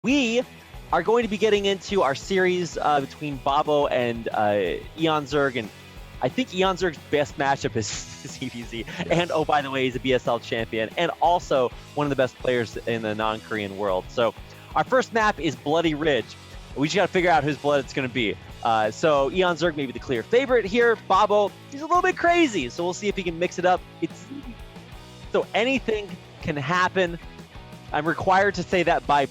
We are going to be getting into our series between Babo and eOnzErG, and I think eOnzErG's best matchup is CVZ. Yes. And oh, by the way, he's a BSL champion and also one of the best players in the non-Korean world. So our first map is Bloody Ridge. We just got to figure out whose blood it's going to be. So eOnzErG may be the clear favorite here. Babo, he's a little bit crazy, so we'll see if he can mix it up. So anything can happen. I'm required to say that by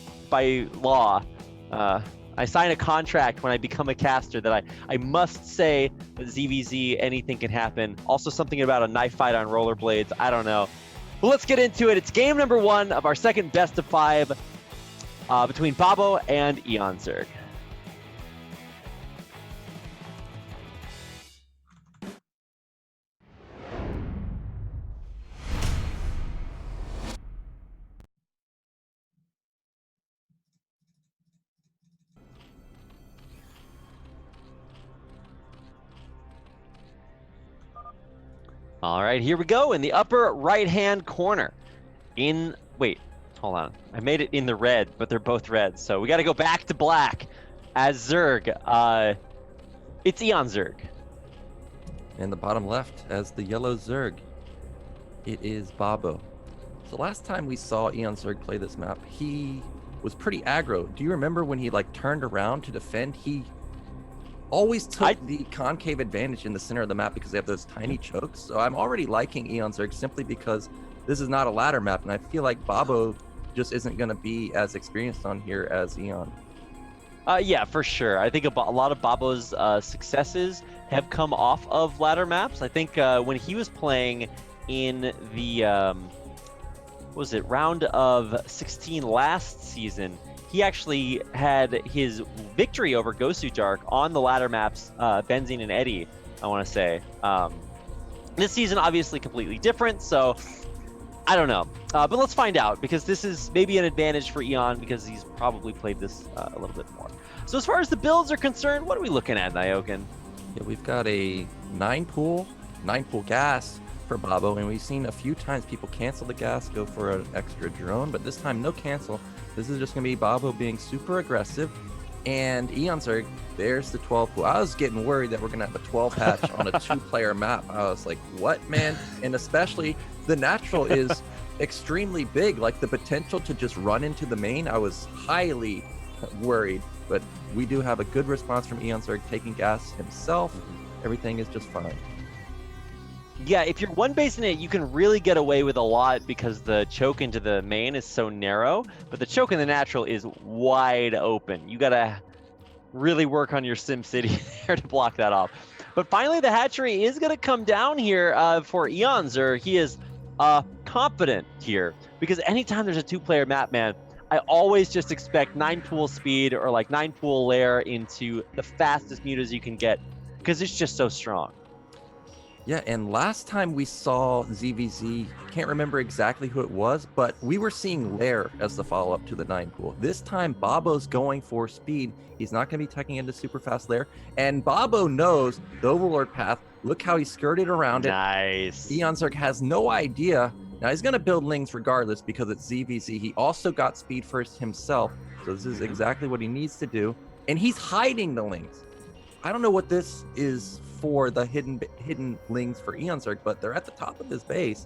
law. I sign a contract when I become a caster that I must say that ZVZ, anything can happen. Also something about a knife fight on rollerblades. I don't know. But let's get into it. It's game number 1 of our second best of 5 between Babo and eOnzErG. All right, here we go in the upper right-hand corner. Wait, hold on. I made it in the red, but they're both red, so we got to go back to black as Zerg. It's eOnzErG. And the bottom left as the yellow Zerg, it is Babo. So last time we saw eOnzErG play this map, he was pretty aggro. Do you remember when he turned around to defend? He always took the concave advantage in the center of the map because they have those tiny chokes. So I'm already liking eOnzErG simply because this is not a ladder map, and I feel like Babo just isn't going to be as experienced on here as Eon. Yeah, for sure. I think a lot of Babo's successes have come off of ladder maps. I think when he was playing in the round of 16 last season, he actually had his victory over eOnzErG on the ladder maps, Benzene and Eddie, I want to say. This season, obviously, completely different, so I don't know. But let's find out, because this is maybe an advantage for Eon, because he's probably played this a little bit more. So as far as the builds are concerned, what are we looking at, Nyoken? Yeah, we've got a 9-pool gas for Babo, and we've seen a few times people cancel the gas, go for an extra drone, but this time no cancel. This is just going to be Babo being super aggressive, and eOnzErG, there's the 12 pool. I was getting worried that we're going to have a 12 hatch on a 2-player map. I was like, what, man? And especially the natural is extremely big, like the potential to just run into the main. I was highly worried, but we do have a good response from eOnzErG taking gas himself. Everything is just fine. Yeah, if you're one base in it, you can really get away with a lot because the choke into the main is so narrow, but the choke in the natural is wide open. You gotta really work on your SimCity there to block that off. But finally, the hatchery is gonna come down here for eOnzErG. He is confident here because anytime there's a 2-player map, man, I always just expect 9-pool speed or 9-pool lair into the fastest mutas you can get because it's just so strong. Yeah, and last time we saw ZVZ, can't remember exactly who it was, but we were seeing Lair as the follow-up to the 9-pool. This time, Babo's going for speed. He's not going to be tucking into super fast Lair. And Babo knows the Overlord path. Look how he skirted around it. Nice. eOnzErG has no idea. Now, he's going to build Lings regardless because it's ZVZ. He also got speed first himself, so this is exactly what he needs to do. And he's hiding the Lings. I don't know what this is for the hidden Lings for eOnzErG, but they're at the top of his base.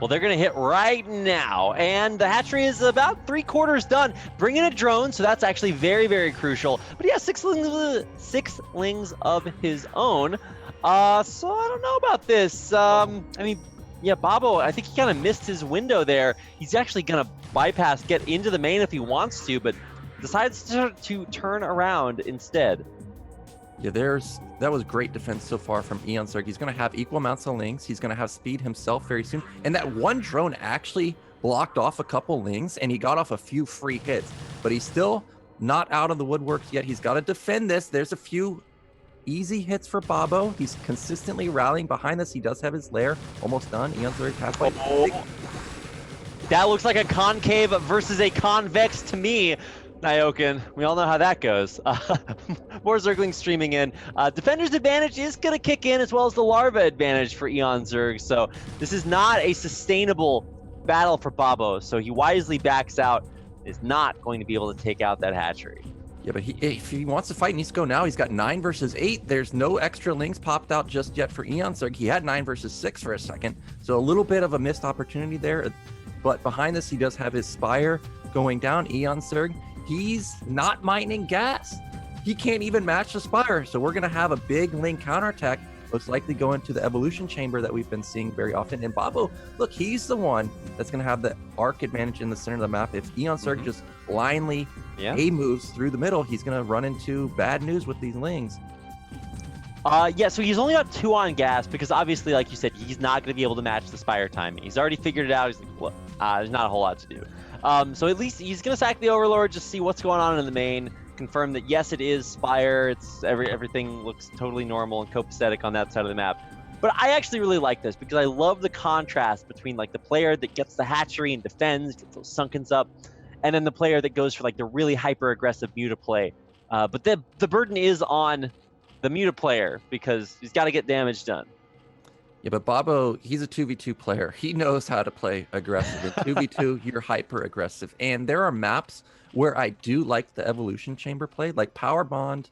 Well, they're going to hit right now, and the hatchery is about 3/4 done. Bring in a drone, so that's actually very, very crucial. But he has 6 lings of his own, so I don't know about this. I mean, yeah, Babo, I think he kind of missed his window there. He's actually going to bypass, get into the main if he wants to, but decides to turn around instead. Yeah, that was great defense so far from eOnzErG. He's going to have equal amounts of Lings. He's going to have speed himself very soon. And that one drone actually blocked off a couple Lings, and he got off a few free hits. But he's still not out of the woodworks yet. He's got to defend this. There's a few easy hits for Babo. He's consistently rallying behind this. He does have his lair almost done. eOnzErG halfway. Oh. That looks like a concave versus a convex to me. Nyoken, we all know how that goes. More Zerglings streaming in. Defender's advantage is going to kick in as well as the larva advantage for eOnzErG. So this is not a sustainable battle for Babo. So he wisely backs out. is not going to be able to take out that hatchery. Yeah, but if he wants to fight, he needs to go now. He's got 9 versus 8. There's no extra lings popped out just yet for eOnzErG. He had 9 versus 6 for a second, so a little bit of a missed opportunity there. But behind this, he does have his Spire going down. eOnzErG, he's not mining gas. He can't even match the Spire, so we're going to have a big ling counterattack. Most likely go into the evolution chamber that we've been seeing very often. And babo, look, he's the one that's going to have the arc advantage in the center of the map. If eOnzErG just blindly A moves through the middle, he's going to run into bad news with these lings. Yeah, so he's only got 2 on gas because obviously, like you said, he's not going to be able to match the Spire timing. He's already figured it out. He's like, look, there's not a whole lot to do. So at least he's going to sack the Overlord, just see what's going on in the main, confirm that yes, it is Spire. It's everything looks totally normal and copacetic on that side of the map. But I actually really like this because I love the contrast between like the player that gets the hatchery and defends, gets those sunkens up, and then the player that goes for like the really hyper aggressive Muta play. But the burden is on the Muta player because he's got to get damage done. Yeah, but babo, he's a 2v2 player. He knows how to play aggressive. In 2v2, you're hyper aggressive. And there are maps where I do like the evolution chamber play, like Power Bond,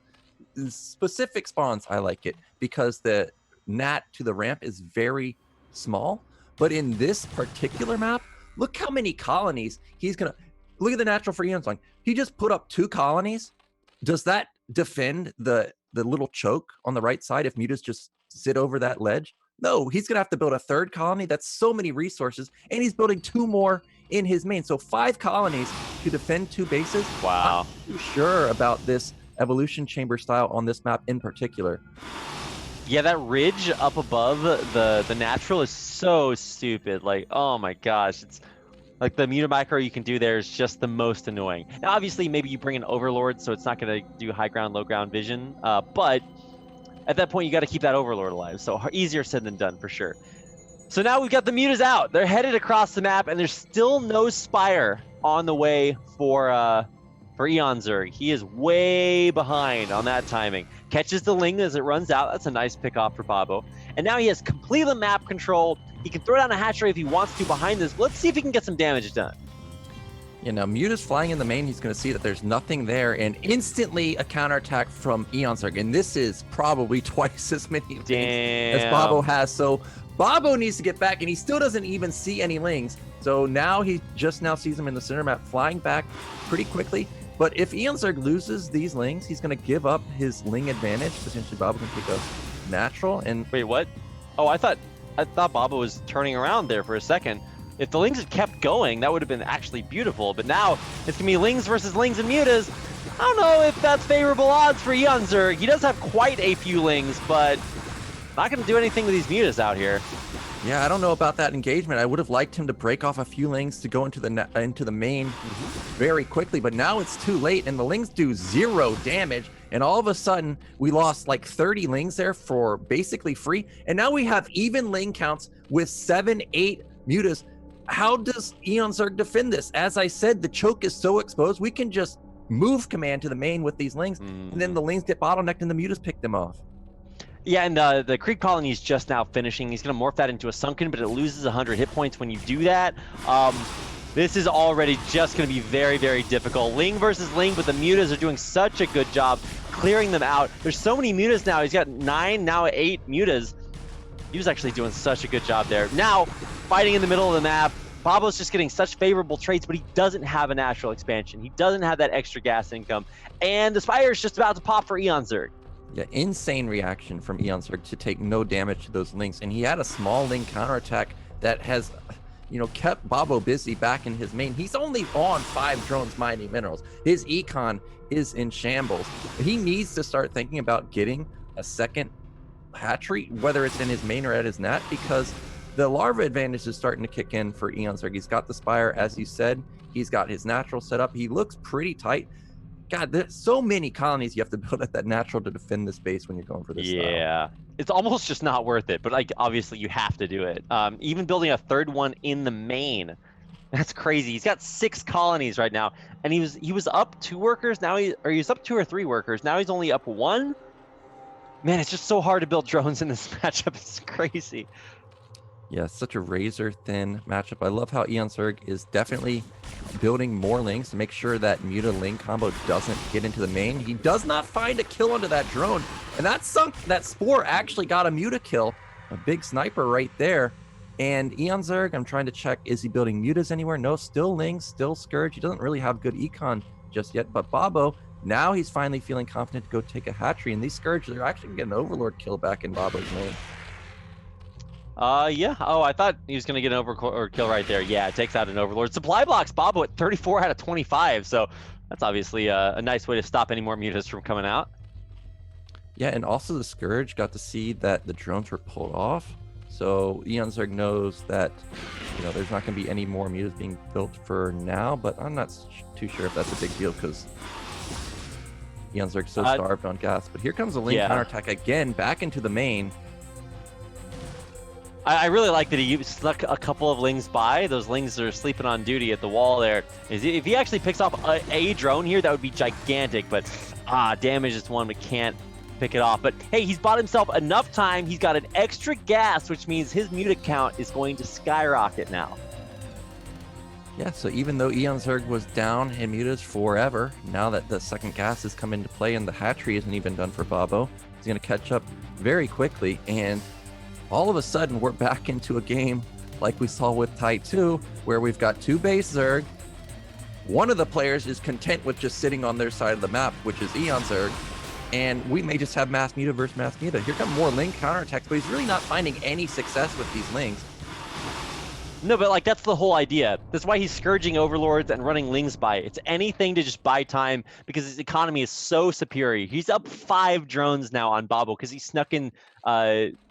specific spawns, I like it because the nat to the ramp is very small. But in this particular map, look how many colonies he's going to... Look at the natural for eOnzErG. He just put up 2 colonies. Does that defend the little choke on the right side if mutas just sit over that ledge? No, he's going to have to build a 3rd colony. That's so many resources. And he's building 2 more in his main. So 5 colonies to defend 2 bases. Wow. I'm not too sure about this evolution chamber style on this map in particular. Yeah, that ridge up above the natural is so stupid. Like, oh my gosh. It's like the Muta micro you can do there is just the most annoying. Now, obviously, maybe you bring an Overlord, so it's not going to do high ground, low ground vision. But at that point, you got to keep that Overlord alive. So easier said than done for sure. So now we've got the Mutas out. They're headed across the map, and there's still no Spire on the way for eOnzErG. He is way behind on that timing. Catches the Ling as it runs out. That's a nice pick off for babo. And now he has complete map control. He can throw down a hatchery if he wants to behind this. Let's see if he can get some damage done. You know, Muta's flying in the main. He's going to see that there's nothing there, and instantly a counterattack from eOnzErG. And this is probably twice as many lings as babo has. So babo needs to get back, and he still doesn't even see any lings. So now he just now sees them in the center map, flying back pretty quickly. But if eOnzErG loses these lings, he's going to give up his ling advantage. Potentially babo can take a natural. And wait, what? Oh, I thought babo was turning around there for a second. If the lings had kept going, that would have been actually beautiful. But now it's going to be lings versus lings and mutas. I don't know if that's favorable odds for eOnzErG. He does have quite a few lings, but not going to do anything with these mutas out here. Yeah, I don't know about that engagement. I would have liked him to break off a few lings to go into the main very quickly, but now it's too late, and the lings do 0 damage. And all of a sudden, we lost like 30 lings there for basically free. And now we have even ling counts with 7, 8 mutas. How does eOnzErG defend this? As I said, the choke is so exposed, we can just move command to the main with these lings, and then the lings get bottlenecked and the mutas pick them off. Yeah, and the creep colony is just now finishing. He's going to morph that into a sunken, but it loses 100 hit points when you do that. This is already just going to be very, very difficult. Ling versus Ling, but the mutas are doing such a good job clearing them out. There's so many mutas now. He's got 9, now 8 mutas. He was actually doing such a good job there. Now, fighting in the middle of the map, babo's just getting such favorable traits, but he doesn't have a natural expansion. He doesn't have that extra gas income. And the Spire is just about to pop for eOnzErG. Yeah, insane reaction from eOnzErG to take no damage to those lings. And he had a small ling counterattack that has, you know, kept babo busy back in his main. He's only on 5 drones mining minerals. His econ is in shambles. He needs to start thinking about getting a second hatchery, whether it's in his main or at his nat, because the larva advantage is starting to kick in for eOnzErG. He's got the Spire, as you said. He's got his natural set up. He looks pretty tight. God, there's so many colonies you have to build at that natural to defend this base when you're going for this style. It's almost just not worth it, but like obviously you have to do it. Even building a 3rd one in the main, that's crazy. He's got 6 colonies right now, and he was up 2 workers. Now he was up 2 or 3 workers. Now he's only up 1. Man, it's just so hard to build drones in this matchup. It's crazy. Yeah, such a razor thin matchup. I love how eOnzErG is definitely building more links to make sure that Muta Ling combo doesn't get into the main. He does not find a kill onto that drone, and that Spore actually got a Muta kill. A big sniper right there. And eOnzErG, I'm trying to check, is he building Mutas anywhere? No, still Lings, still Scourge. He doesn't really have good econ just yet, but Babo, now he's finally feeling confident to go take a hatchery, and these Scourge, they're actually getting an Overlord kill back in Babo's lane. Yeah. Oh, I thought he was going to get an or kill right there. Yeah, it takes out an Overlord. Supply blocks Babo at 34 out of 25, so that's obviously a nice way to stop any more mutas from coming out. Yeah, and also the Scourge got to see that the drones were pulled off. So eOnzErG knows that, there's not going to be any more mutas being built for now, but I'm not too sure if that's a big deal because eOnzErG's so starved on gas. But here comes a link counterattack again, back into the main. I really like that he snuck a couple of Lings by. Those Lings are sleeping on duty at the wall there. If he actually picks off a drone here, that would be gigantic, but damage is one, but can't pick it off. But hey, he's bought himself enough time. He's got an extra gas, which means his muta count is going to skyrocket now. Yeah, so even though eOnzErG was down in mutas forever, now that the second gas has come into play and the hatchery isn't even done for Babo, he's going to catch up very quickly. And all of a sudden, we're back into a game like we saw with Tai 2, where we've got two base Zerg. One of the players is content with just sitting on their side of the map, which is eOnzErG, and we may just have mass muta versus mass muta. Here come more Ling counterattacks, but he's really not finding any success with these Lings. No, but that's the whole idea. That's why he's scourging Overlords and running Lings by. It's anything to just buy time because his economy is so superior. He's up 5 drones now on Babo because he snuck in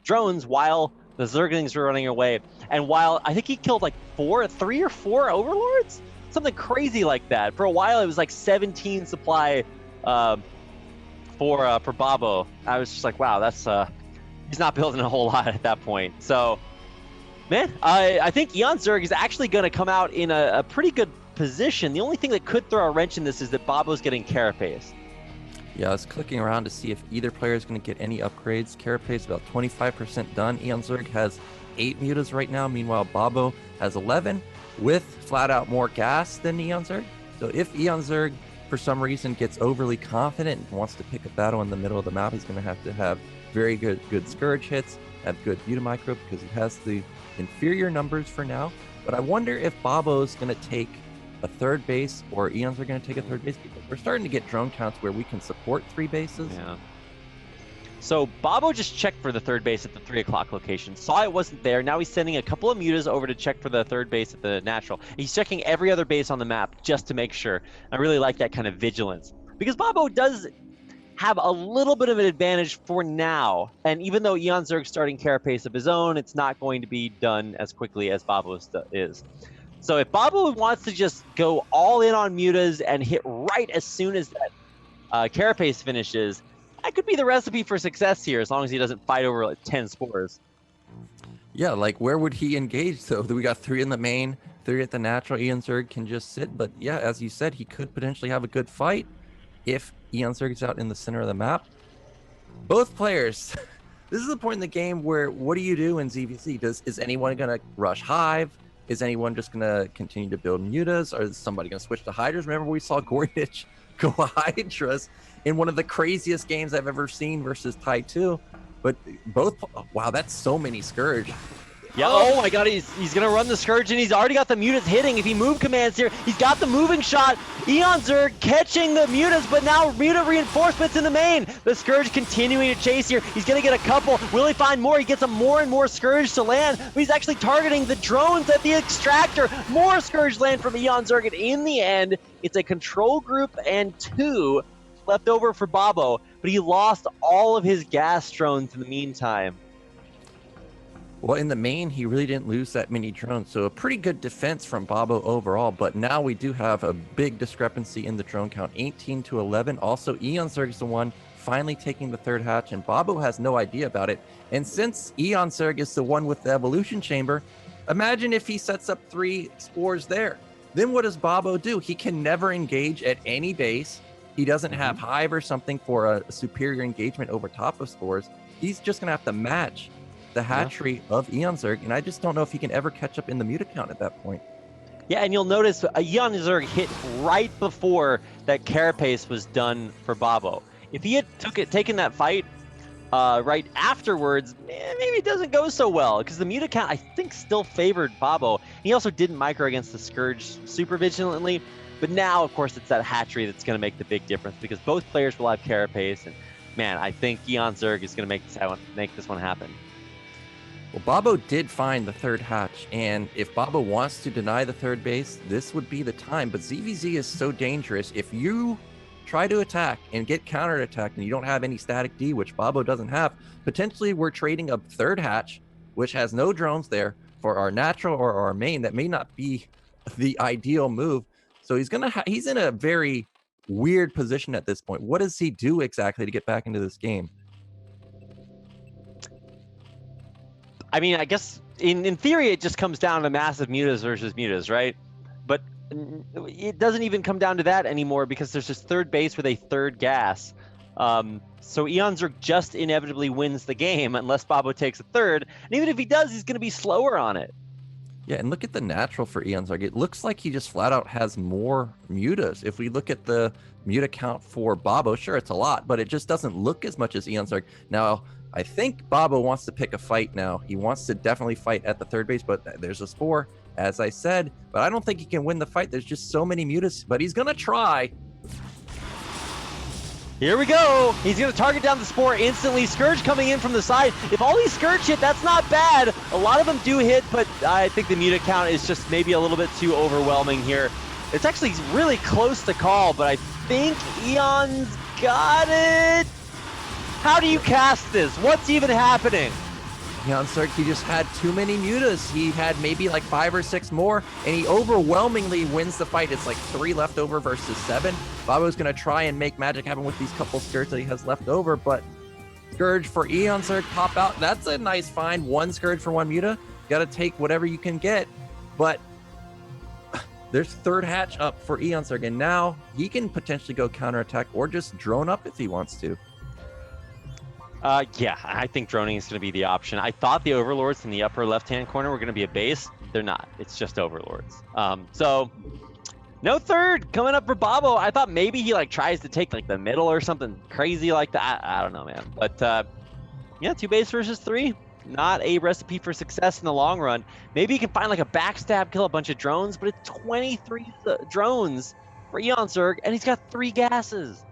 drones while the Zerglings were running away. And while I think he killed 3 or 4 Overlords? Something crazy like that. For a while, it was 17 supply for Babo. I was just like, wow, that's he's not building a whole lot at that point. So, man, I think eOnzErG is actually going to come out in a pretty good position. The only thing that could throw a wrench in this is that Babo's getting Carapace. Yeah, I was clicking around to see if either player is going to get any upgrades. Carapace is about 25% done. eOnzErG has 8 mutas right now. Meanwhile, Babo has 11 with flat out more gas than eOnzErG. So if eOnzErG, for some reason, gets overly confident and wants to pick a battle in the middle of the map, he's going to have very good Scourge hits, have good muta micro because he has the inferior numbers for now. But I wonder if Babo's going to take a third base or eOnzErG are going to take a third base because we're starting to get drone counts where we can support 3 bases. Yeah. So Babo just checked for the third base at the 3 o'clock location, saw it wasn't there. Now he's sending a couple of mutas over to check for the third base at the natural. He's checking every other base on the map just to make sure. I really like that kind of vigilance because Babo does have a little bit of an advantage for now. And even though eOnzErG's starting Carapace of his own, it's not going to be done as quickly as Babo's is. So if Babo wants to just go all in on mutas and hit right as soon as that Carapace finishes, that could be the recipe for success here, as long as he doesn't fight over 10 spores. Yeah, where would he engage though? We got 3 in the main, 3 at the natural. eOnzErG can just sit, but yeah, as you said, he could potentially have a good fight if eOnzErG is out in the center of the map. Both players, this is the point in the game where what do you do in ZVZ? Is anyone going to rush Hive? Is anyone just going to continue to build mutas? Or is somebody going to switch to Hydras? Remember we saw Gorinich go Hydras in one of the craziest games I've ever seen versus Tai 2. But both, wow, that's so many Scourge. Yeah, oh my god, he's going to run the Scourge, and he's already got the mutas hitting. If he move commands here, he's got the moving shot. eOnzErG catching the mutas, but now muta reinforcements in the main. The Scourge continuing to chase here. He's going to get a couple. Will he find more? He gets a more and more Scourge to land, but he's actually targeting the drones at the extractor. More Scourge land from eOnzErG, and in the end, it's a control group and 2 left over for Babo, but he lost all of his gas drones in the meantime. Well, in the main, he really didn't lose that many drones, so a pretty good defense from Babo overall, but now we do have a big discrepancy in the drone count, 18 to 11. Also, eOnzErG is the one finally taking the third hatch, and Babo has no idea about it. And since eOnzErG is the one with the evolution chamber, imagine if he sets up 3 spores there. Then what does Babo do? He can never engage at any base. He doesn't have Hive or something for a superior engagement over top of spores. He's just going to have to match the hatchery of eOnzErG, and I just don't know if he can ever catch up in the Muta count at that point. Yeah, and you'll notice eOnzErG hit right before that Carapace was done for Babo. If he had taken that fight right afterwards, maybe it doesn't go so well, because the Muta count, I think, still favored Babo. He also didn't micro against the Scourge super vigilantly, but now, of course, it's that hatchery that's going to make the big difference, because both players will have Carapace, and man, I think eOnzErG is going to make this one happen. Well, Babo did find the third hatch, and if Babo wants to deny the third base, this would be the time. But ZVZ is so dangerous. If you try to attack and get counterattacked and you don't have any static D, which Babo doesn't have, potentially we're trading a third hatch, which has no drones there, for our natural or our main. That may not be the ideal move. So he's in a very weird position at this point. What does he do exactly to get back into this game? I mean, I guess in theory, it just comes down to massive mutas versus mutas, right? But it doesn't even come down to that anymore, because there's this third base with a third gas. So eOnzErG just inevitably wins the game unless Babo takes a third. And even if he does, he's going to be slower on it. Yeah, and look at the natural for eOnzErG. It looks like he just flat out has more mutas. If we look at the muta count for Babo, sure, it's a lot, but it just doesn't look as much as eOnzErG. Now, I think Babo wants to pick a fight now. He wants to definitely fight at the third base, but there's a Spore, as I said. But I don't think he can win the fight. There's just so many mutas, but he's going to try. Here we go. He's going to target down the Spore instantly. Scourge coming in from the side. If all these Scourge hit, that's not bad. A lot of them do hit, but I think the muta count is just maybe a little bit too overwhelming here. It's actually really close to call, but I think eOn's got it. How do you cast this? What's even happening? eOnzErG, he just had too many mutas. He had maybe like 5 or 6 more, and he overwhelmingly wins the fight. It's like 3 left over versus 7. Babo's going to try and make magic happen with these couple Scourge that he has left over, but Scourge for eOnzErG pop out. That's a nice find. 1 Scourge for 1 muta. Got to take whatever you can get, but there's third hatch up for eOnzErG, and now he can potentially go counterattack or just drone up if he wants to. Yeah, I think droning is going to be the option. I thought the Overlords in the upper left-hand corner were going to be a base. They're not. It's just Overlords. So no third coming up for Babo. I thought maybe he tries to take the middle or something crazy like that. I don't know, man. But yeah, 2 base versus 3. Not a recipe for success in the long run. Maybe he can find a backstab, kill a bunch of drones, but it's 23 drones for eOnzErG, and he's got 3 gases.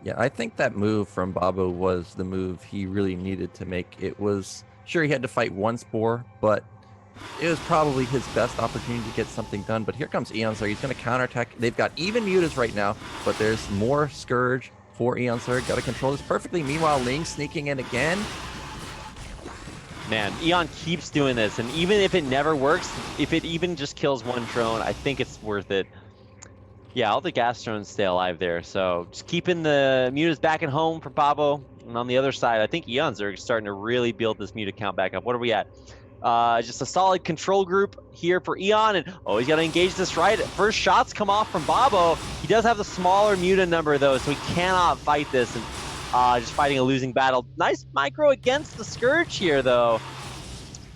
Yeah, I think that move from Babo was the move he really needed to make. It was, sure, he had to fight 1 Spore, but it was probably his best opportunity to get something done. But here comes eOnzErG. He's going to counterattack. They've got even mutas right now, but there's more Scourge for eOnzErG. Got to control this perfectly. Meanwhile, Ling sneaking in again. Man, eOn keeps doing this, and even if it never works, if it even just kills 1 drone, I think it's worth it. Yeah, all the gas drones stay alive there, so just keeping the mutas back at home for Babo. And on the other side, I think eOnzErG is starting to really build this muta count back up. What are we at? Just a solid control group here for eOn, and he's got to engage this right. First shots come off from Babo. He does have the smaller muta number, though, so he cannot fight this, and just fighting a losing battle. Nice micro against the Scourge here, though.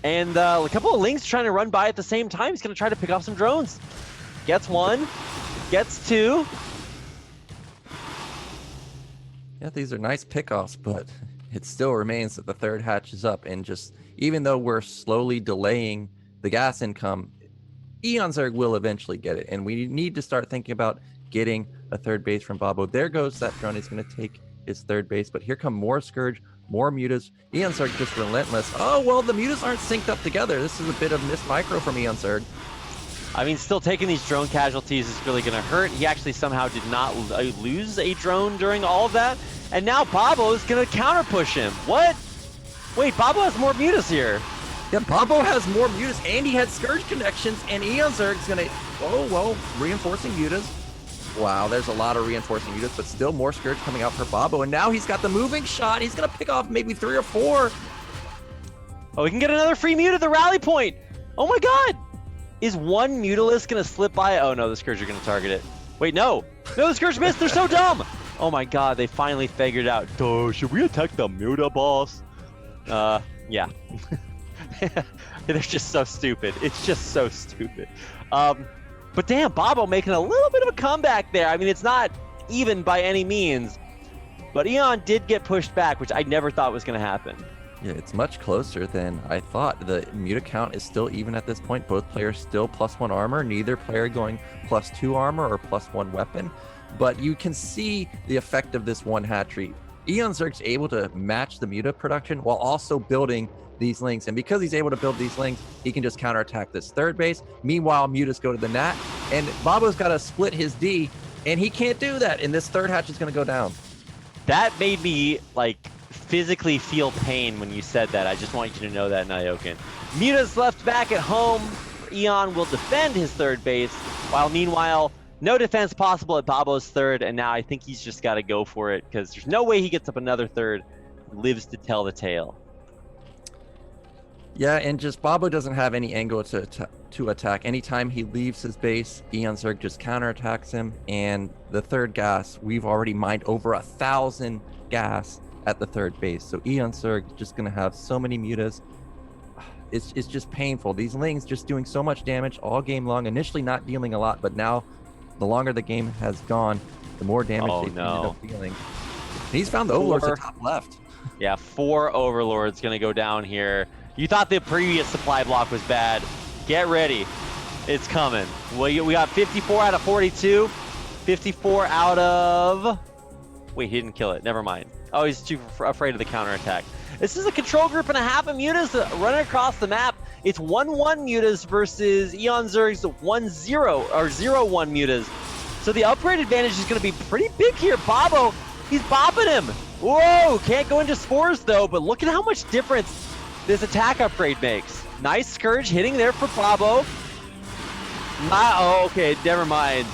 And a couple of Lings trying to run by at the same time. He's going to try to pick off some drones. Gets 1. Gets 2. Yeah, these are nice pickoffs, but it still remains that the third hatch is up. And just, even though we're slowly delaying the gas income, eOnzErG will eventually get it. And we need to start thinking about getting a third base from Babo. There goes that drone. He's going to take his third base, but here come more Scourge, more mutas. eOnzErG just relentless. Oh, well, the mutas aren't synced up together. This is a bit of missed micro from eOnzErG. I mean, still taking these drone casualties is really going to hurt. He actually somehow did not lose a drone during all of that. And now Babo is going to counter push him. What? Wait, Babo has more mutas here. Yeah, Babo has more mutas, and he had Scourge connections, and eOnzErG is going to, oh, well, reinforcing mutas. Wow, there's a lot of reinforcing mutas, but still more Scourge coming out for Babo. And now he's got the moving shot. He's going to pick off maybe 3 or 4. Oh, we can get another free muta at the rally point. Oh my god. Is 1 Mutalist going to slip by? Oh no, the Scourge are going to target it. Wait, no. No, the Scourge missed. They're so dumb. Oh my god, they finally figured out. Oh, should we attack the muta boss? Yeah. They're just so stupid. It's just so stupid. But damn, Babo making a little bit of a comeback there. I mean, it's not even by any means, but Eon did get pushed back, which I never thought was going to happen. Yeah, it's much closer than I thought. The Muta count is still even at this point. Both players still +1 armor, neither player going +2 armor or +1 weapon. But you can see the effect of this one hatchery. eOnzErG's able to match the Muta production while also building these links. And because he's able to build these links, he can just counterattack this third base. Meanwhile, Mutas go to the Nat, and Babo's got to split his D, and he can't do that. And this third hatch is going to go down. That made me, like, physically feel pain when you said that. I just want you to know that, Nyoken. Muta's left back at home. Eon will defend his third base, while meanwhile, no defense possible at Babo's third, and now I think he's just got to go for it, because there's no way he gets up another third, lives to tell the tale. Yeah, and just Babo doesn't have any angle to attack. Anytime he leaves his base, eOnzErG just counterattacks him, and the third gas, we've already mined over 1,000 gas at the third base. So eOnzErG just going to have so many mutas. It's just painful. These Lings just doing so much damage all game long, initially not dealing a lot, but now the longer the game has gone, the more damage they ended up dealing. And he's found the Overlords at top left. Yeah, 4 Overlords going to go down here. You thought the previous supply block was bad. Get ready. It's coming. We got 54 out of 42. 54 out of... Wait, he didn't kill it. Never mind. Oh, he's too afraid of the counterattack. This is a control group and a half of mutas running across the map. It's 1-1 mutas versus eOnzErG's 1-0 or 0-1 mutas. So the upgrade advantage is going to be pretty big here. Babo, he's bopping him. Whoa, can't go into spores though, but look at how much difference this attack upgrade makes. Nice Scourge hitting there for Babo. Oh, okay, never mind.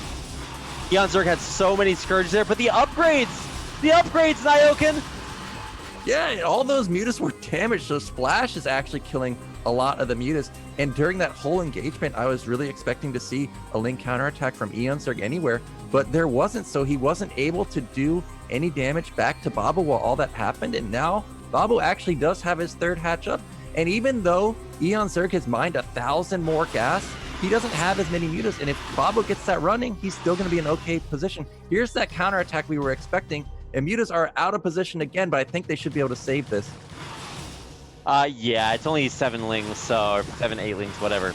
eOnzErG had so many Scourges there, but the upgrades, Nyoken. Yeah, all those mutas were damaged, so Splash is actually killing a lot of the mutas. And during that whole engagement, I was really expecting to see a Link counterattack from eOnzErG anywhere, but there wasn't, so he wasn't able to do any damage back to Babo while all that happened. And now Babo actually does have his third hatch up, and even though eOnzErG has mined 1,000 more gas, he doesn't have as many mutas, and if Babo gets that running, he's still going to be in okay position. Here's that counterattack we were expecting, and mutas are out of position again, but I think they should be able to save this. Yeah, it's only 7 Lings, so, or 7, 8 Lings, whatever.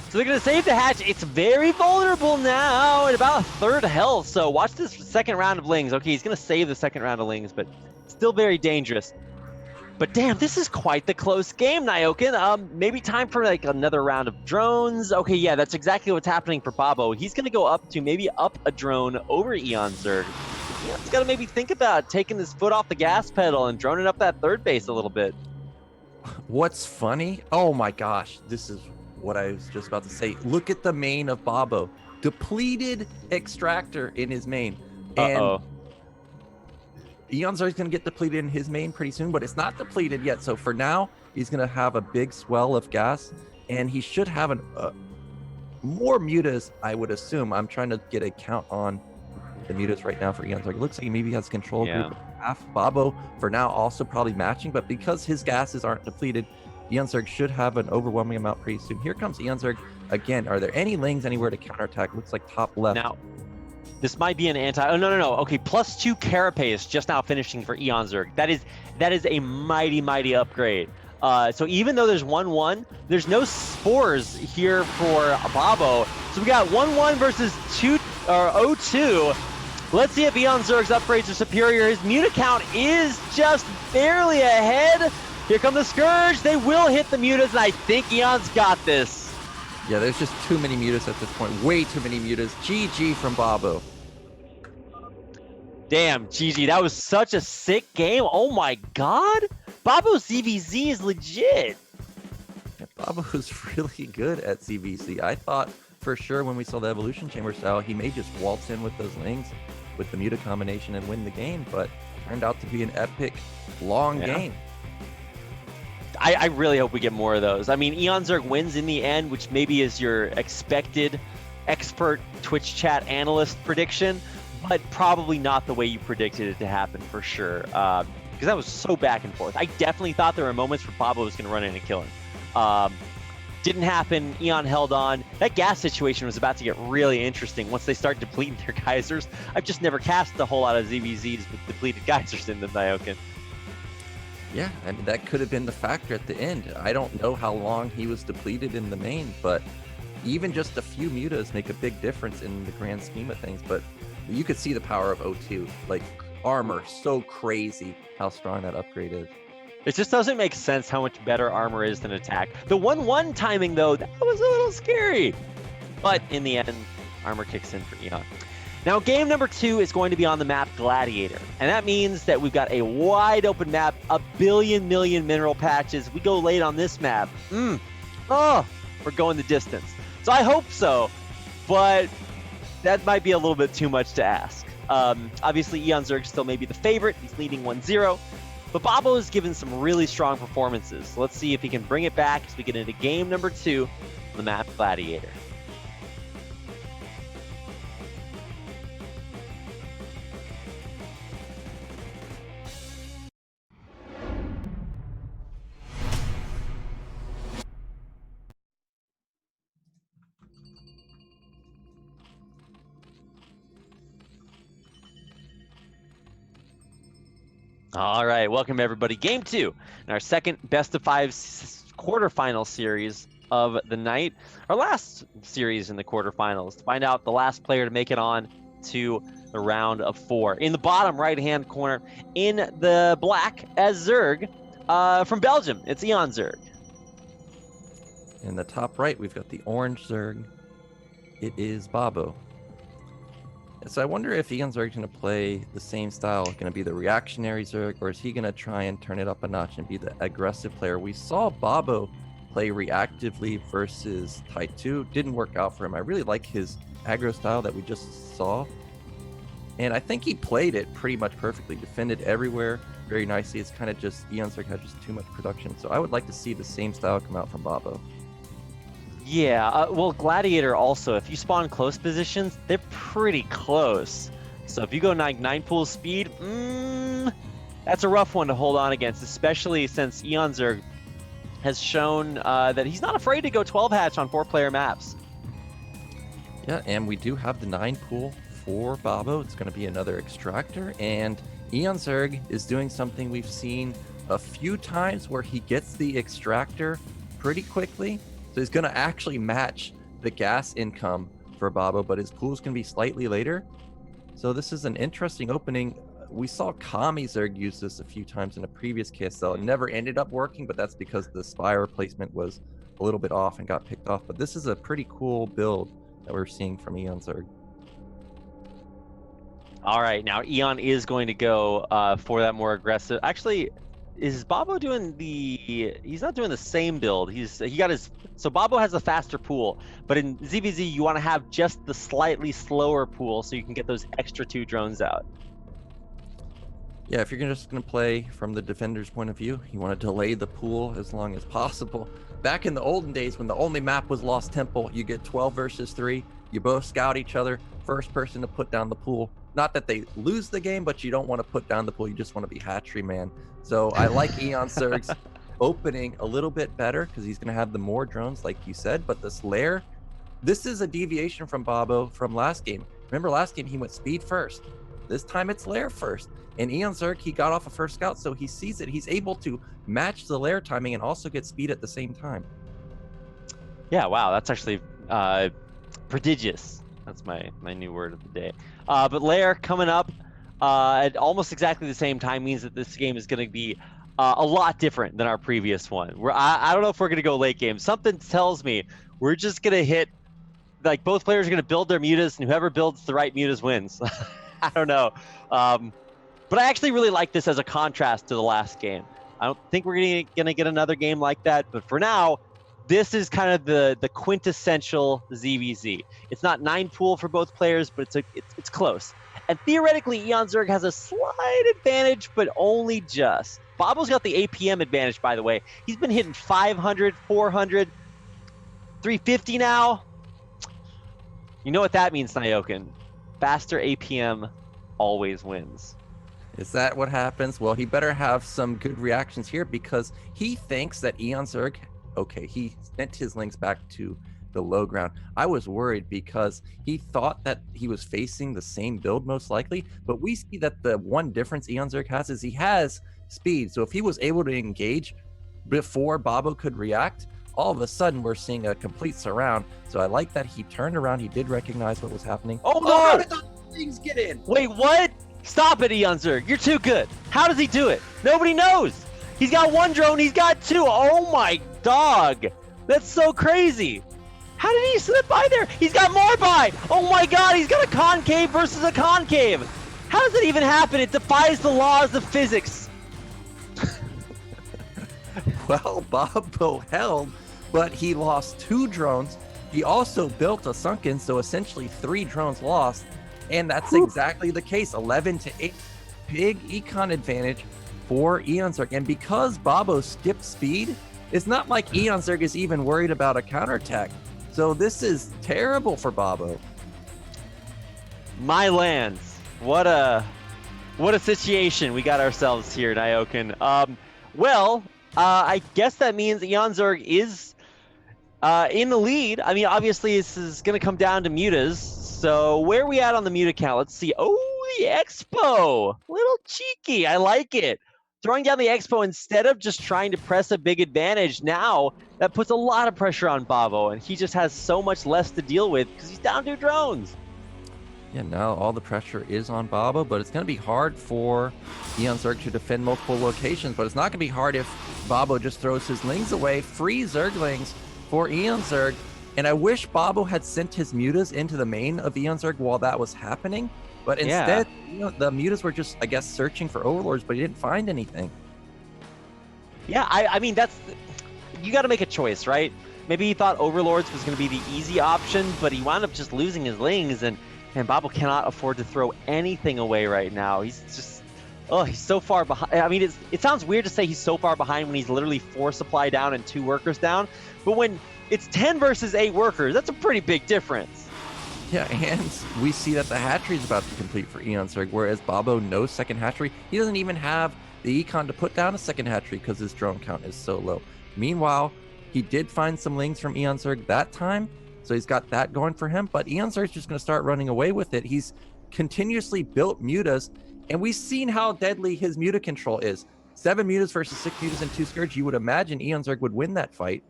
So they're going to save the hatch. It's very vulnerable now at about 1/3 health, so watch this second round of Lings. Okay, he's going to save the second round of Lings, but still very dangerous. But damn, this is quite the close game, Nyoken. Maybe time for like another round of drones. Okay, yeah, that's exactly what's happening for Babo. He's going to go up to maybe up a drone over eOnzErG. Yeah, he's got to maybe think about taking his foot off the gas pedal and droning up that third base a little bit. What's funny? Oh my gosh, this is what I was just about to say. Look at the main of Babo. Depleted extractor in his main. And eOnzErG's going to get depleted in his main pretty soon, but it's not depleted yet. So for now, he's going to have a big swell of gas, and he should have more mutas, I would assume. I'm trying to get a count on the mutas right now for eOnzErG. It looks like he maybe has control group half. Babo, for now, also probably matching, but because his gases aren't depleted, eOnzErG should have an overwhelming amount pretty soon. Here comes eOnzErG again. Are there any Lings anywhere to counterattack? Looks like top left. Now, this might be an anti... Oh, no. Okay, +2 Carapace just now finishing for eOnzErG. That is a mighty, mighty upgrade. So even though there's 1-1, there's no spores here for Babo. So we got 1-1 versus 0-2. Let's see if eOnzErG's upgrades are superior. His muta count is just barely ahead. Here come the Scourge. They will hit the mutas, and I think Eon's got this. Yeah, there's just too many mutas at this point. Way too many mutas. GG from Babo. Damn, GG. That was such a sick game. Oh my god. Babo's CVZ is legit. Yeah, Babo was really good at CVC. I thought for sure when we saw the Evolution Chamber style, he may just waltz in with those Lings with the muta combination and win the game, but turned out to be an epic, long game. I really hope we get more of those. I mean, eOnzErG wins in the end, which maybe is your expected expert Twitch chat analyst prediction, but probably not the way you predicted it to happen for sure. because that was so back and forth. I definitely thought there were moments where babo was going to run in and kill him. Didn't happen. Eon held on. That gas situation was about to get really interesting once they start depleting their geysers. I've just never cast a whole lot of ZVZs with depleted geysers in them, Nyoken. Yeah, I mean, that could have been the factor at the end. I don't know how long he was depleted in the main, but even just a few mutas make a big difference in the grand scheme of things. But you could see the power of O2. Like, armor, so crazy how strong that upgrade is. It just doesn't make sense how much better armor is than attack. The 1-1 timing, though, that was a little scary. But in the end, armor kicks in for Eon. Now, game number 2 is going to be on the map Gladiator. And that means that we've got a wide open map, a billion million mineral patches. We go late on this map. We're going the distance. So I hope so, but that might be a little bit too much to ask. Obviously, eOnzErG still may be the favorite. He's leading 1-0. But babo has given some really strong performances. So let's see if he can bring it back as we get into game number 2 on the map Gladiator. All right, welcome everybody. Game 2 in our second best of 5 quarterfinal series of the night. Our last series in the quarterfinals to find out the last player to make it on to the round of 4. In the bottom right-hand corner, in the black as Zerg from Belgium, it's eOnzErG. In the top right, we've got the orange Zerg. It is babo. So I wonder if eOnzErG's going to play the same style, going to be the reactionary Zerg, or is he going to try and turn it up a notch and be the aggressive player? We saw babo play reactively versus Type 2. Didn't work out for him. I really like his aggro style that we just saw. And I think he played it pretty much perfectly. Defended everywhere very nicely. It's kind of just eOnzErG had just too much production. So I would like to see the same style come out from babo. Yeah, well, Gladiator also, if you spawn close positions, they're pretty close. So if you go 9 pool speed, that's a rough one to hold on against, especially since eOnzErG has shown that he's not afraid to go 12 hatch on 4-player maps. Yeah, and we do have the 9 pool for babo. It's going to be another extractor, and eOnzErG is doing something we've seen a few times where he gets the extractor pretty quickly. So he's going to actually match the gas income for babo, but his pool's going to be slightly later. So this is an interesting opening. We saw eOnzErG use this a few times in a previous KSL. It never ended up working, but that's because the Spire placement was a little bit off and got picked off. But this is a pretty cool build that we're seeing from eOnzErG. All right, now Eon is going to go for that more aggressive. Actually, is babo doing the? He's not doing the same build. He got his. So babo has a faster pool, but in ZVZ you want to have just the slightly slower pool so you can get those extra 2 drones out. Yeah, if you're just going to play from the defender's point of view, you want to delay the pool as long as possible. Back in the olden days when the only map was Lost Temple, you get 12 versus 3. You both scout each other, first person to put down the pool. Not that they lose the game, but you don't want to put down the pool. You just want to be hatchery man. So I like eOnzErG's opening a little bit better because he's going to have the more drones, like you said. But this lair, this is a deviation from babo from last game. Remember last game, he went speed first. This time it's lair first. And eOnzErG, he got off a first scout, so he sees it. He's able to match the lair timing and also get speed at the same time. Yeah, wow, that's actually prodigious. That's my new word of the day. But lair coming up at almost exactly the same time means that this game is going to be a lot different than our previous one. I don't know if we're going to go late game. Something tells me we're just going to hit, like both players are going to build their mutas, and whoever builds the right mutas wins. I don't know. But I actually really like this as a contrast to the last game. I don't think we're going to get another game like that, but for now, this is kind of the quintessential ZVZ. It's not 9 pool for both players, but it's close. And theoretically, eOnzErG has a slight advantage, but only just. babo's got the APM advantage, by the way. He's been hitting 500, 400, 350 now. You know what that means, Nyoken. Faster APM always wins. Is that what happens? Well, he better have some good reactions here because he thinks that eOnzErG, okay, he sent his links back to the low ground. I was worried because he thought that he was facing the same build most likely, but we see that the one difference eOnzErG has is he has speed. So if he was able to engage before Babo could react, all of a sudden we're seeing a complete surround. So I like that he turned around, he did recognize what was happening. Oh no! How did those things get in? Wait, what? Stop it, eOnzErG. You're too good. How does he do it? Nobody knows. He's got one drone, he's got two. Oh my dog. That's so crazy. How did he slip by there? He's got more by. Oh my god, he's got a concave versus a concave. How does it even happen? It defies the laws of physics. Well, Babo held, but he lost 2 drones. He also built a sunken, so essentially 3 drones lost. And that's exactly the case. 11-8, big econ advantage for eOnzErG. And because Babo skipped speed, it's not like eOnzErG is even worried about a counterattack. So this is terrible for Babo. My lands. What a situation we got ourselves here, Nyoken. I guess that means eOnzErG is in the lead. I mean, obviously this is going to come down to mutas. So where are we at on the muta count? Let's see. Oh, the Expo. Little cheeky. I like it. Throwing down the Expo instead of just trying to press a big advantage now, that puts a lot of pressure on Babo, and he just has so much less to deal with because he's down 2 drones. Yeah, now all the pressure is on Babo, but it's going to be hard for eOnzErG to defend multiple locations, but it's not going to be hard if Babo just throws his lings away. Free Zerglings for eOnzErG. And I wish Babo had sent his mutas into the main of eOnzErG while that was happening. But instead, the mutas were just, I guess, searching for overlords, but he didn't find anything. Yeah, I mean, you got to make a choice, right? Maybe he thought overlords was going to be the easy option, but he wound up just losing his lings, and Babo cannot afford to throw anything away right now. He's just, he's so far behind. I mean, it sounds weird to say he's so far behind when he's literally 4 supply down and 2 workers down, but when it's 10 versus 8 workers, that's a pretty big difference. Yeah, and we see that the hatchery is about to complete for eOnzErG, whereas Babo knows second hatchery. He doesn't even have the econ to put down a second hatchery because his drone count is so low. Meanwhile, he did find some lings from eOnzErG that time, so he's got that going for him, but eOnzErG is just going to start running away with it. He's continuously built mutas, and we've seen how deadly his muta control is. 7 mutas versus 6 mutas and 2 Scourge. You would imagine eOnzErG would win that fight.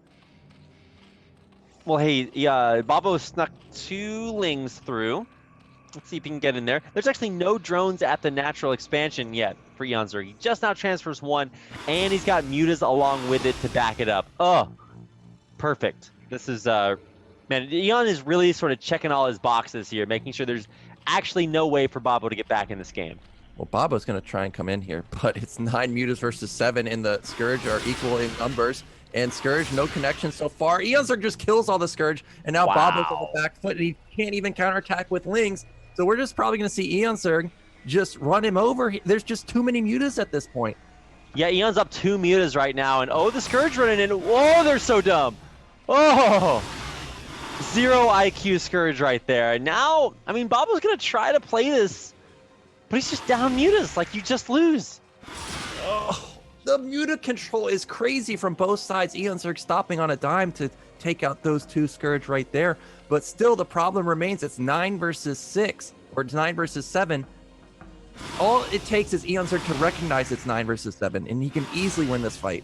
Well, hey, yeah, Babo snuck 2 lings through. Let's see if he can get in there. There's actually no drones at the natural expansion yet for eOnzErG. He just now transfers 1, and he's got mutas along with it to back it up. Oh, perfect. This is, man, Eon is really sort of checking all his boxes here, making sure there's actually no way for Babo to get back in this game. Well, Babo's going to try and come in here, but it's 9 mutas versus 7 in the Scourge are equal in numbers. And Scourge, no connection so far. eOnzErG just kills all the Scourge, and now Babo's on the back foot, and he can't even counterattack with lings. So we're just probably going to see eOnzErG just run him over. There's just too many mutas at this point. Yeah, Eon's up 2 mutas right now, and the Scourge running in. Whoa, they're so dumb. Oh, 0 IQ Scourge right there. And now, I mean, Babo's going to try to play this, but he's just down mutas. Like, you just lose. Oh. The muta control is crazy from both sides. eOnzErG stopping on a dime to take out those 2 Scourge right there. But still, the problem remains. It's 9 versus 6, or 9 versus 7. All it takes is eOnzErG to recognize it's 9 versus 7, and he can easily win this fight.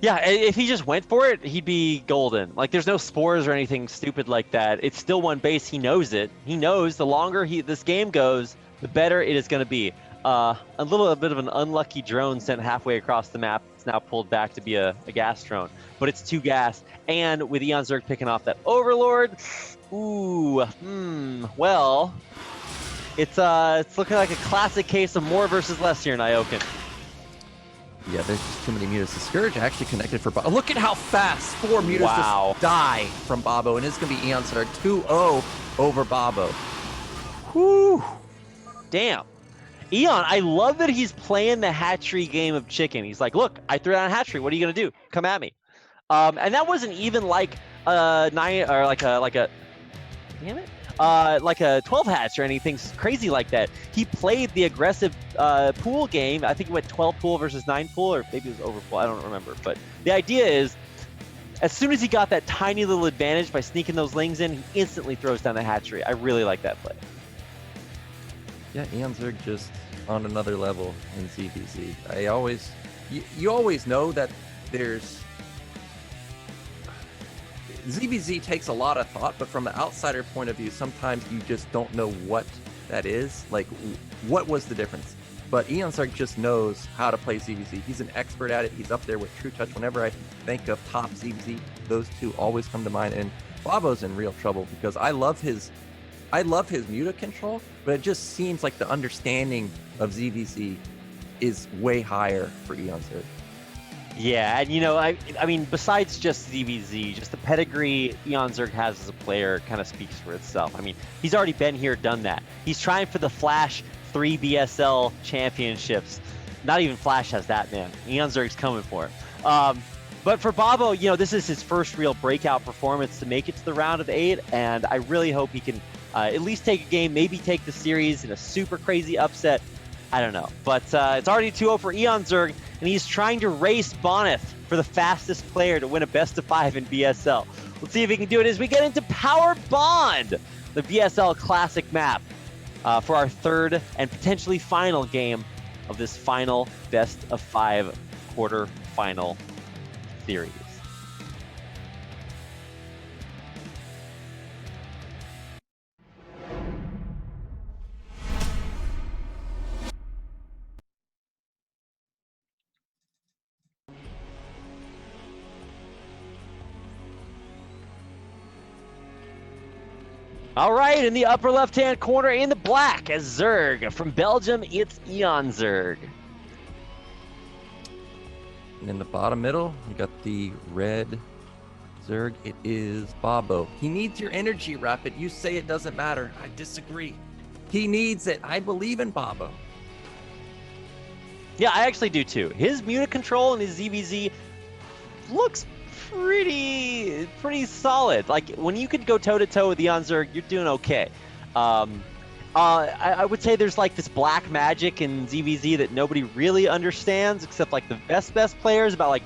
Yeah, if he just went for it, he'd be golden. Like, there's no spores or anything stupid like that. It's still 1 base. He knows it. He knows the longer this game goes, the better it is going to be. A little bit of an unlucky drone sent halfway across the map. It's now pulled back to be a gas drone, but it's 2 gas. And with eOnzErG picking off that Overlord, well, it's looking like a classic case of more versus less here, Nyoken. Yeah, there's just too many mutas. The Scourge actually connected for Babo. Look at how fast 4 mutas just die from Babo, and it's going to be eOnzErG 2-0 over Babo. Whew. Damn. Eon, I love that he's playing the hatchery game of chicken. He's like, look, I threw down a hatchery. What are you going to do? Come at me. And that wasn't even like a 9 or like a damn it. like a 12 hatch or anything crazy like that. He played the aggressive pool game. I think he went 12 pool versus 9 pool, or maybe it was over pool. I don't remember. But the idea is, as soon as he got that tiny little advantage by sneaking those lings in, he instantly throws down the hatchery. I really like that play. Yeah, eOnzErG just on another level in ZVZ. You always know that there's ZVZ takes a lot of thought, but from the outsider point of view, sometimes you just don't know what that is. Like, what was the difference? But eOnzErG just knows how to play ZVZ. He's an expert at it. He's up there with True Touch. Whenever I think of top ZVZ, those two always come to mind. And Babo's in real trouble because I love his muta control, but it just seems like the understanding of ZVZ is way higher for eOnzErG. Yeah, and I mean, besides just ZVZ, just the pedigree eOnzErG has as a player kind of speaks for itself. I mean, he's already been here, done that. He's trying for the Flash 3 BSL championships. Not even Flash has that, man. eOnzErG's coming for it. But for Babo, this is his first real breakout performance to make it to the round of 8, and I really hope he can at least take a game, maybe take the series in a super crazy upset. I don't know. But it's already 2-0 for eOnzErG, and he's trying to race bo5 for the fastest player to win a best-of-5 in BSL. Let's see if he can do it as we get into Power Bond, the BSL Classic map, for our third and potentially final game of this final best-of-5 quarter-final series. All right, in the upper left-hand corner in the black, as Zerg from Belgium, it's eOnzErG. And in the bottom middle, we got the red Zerg. It is Babo. He needs your energy, Rapid. You say it doesn't matter. I disagree. He needs it. I believe in Babo. Yeah, I actually do too. His muta control and his ZVZ looks pretty solid. Like, when you could go toe-to-toe with eOnzErG, you're doing okay. I would say there's like this black magic in ZVZ that nobody really understands, except like the best players, about like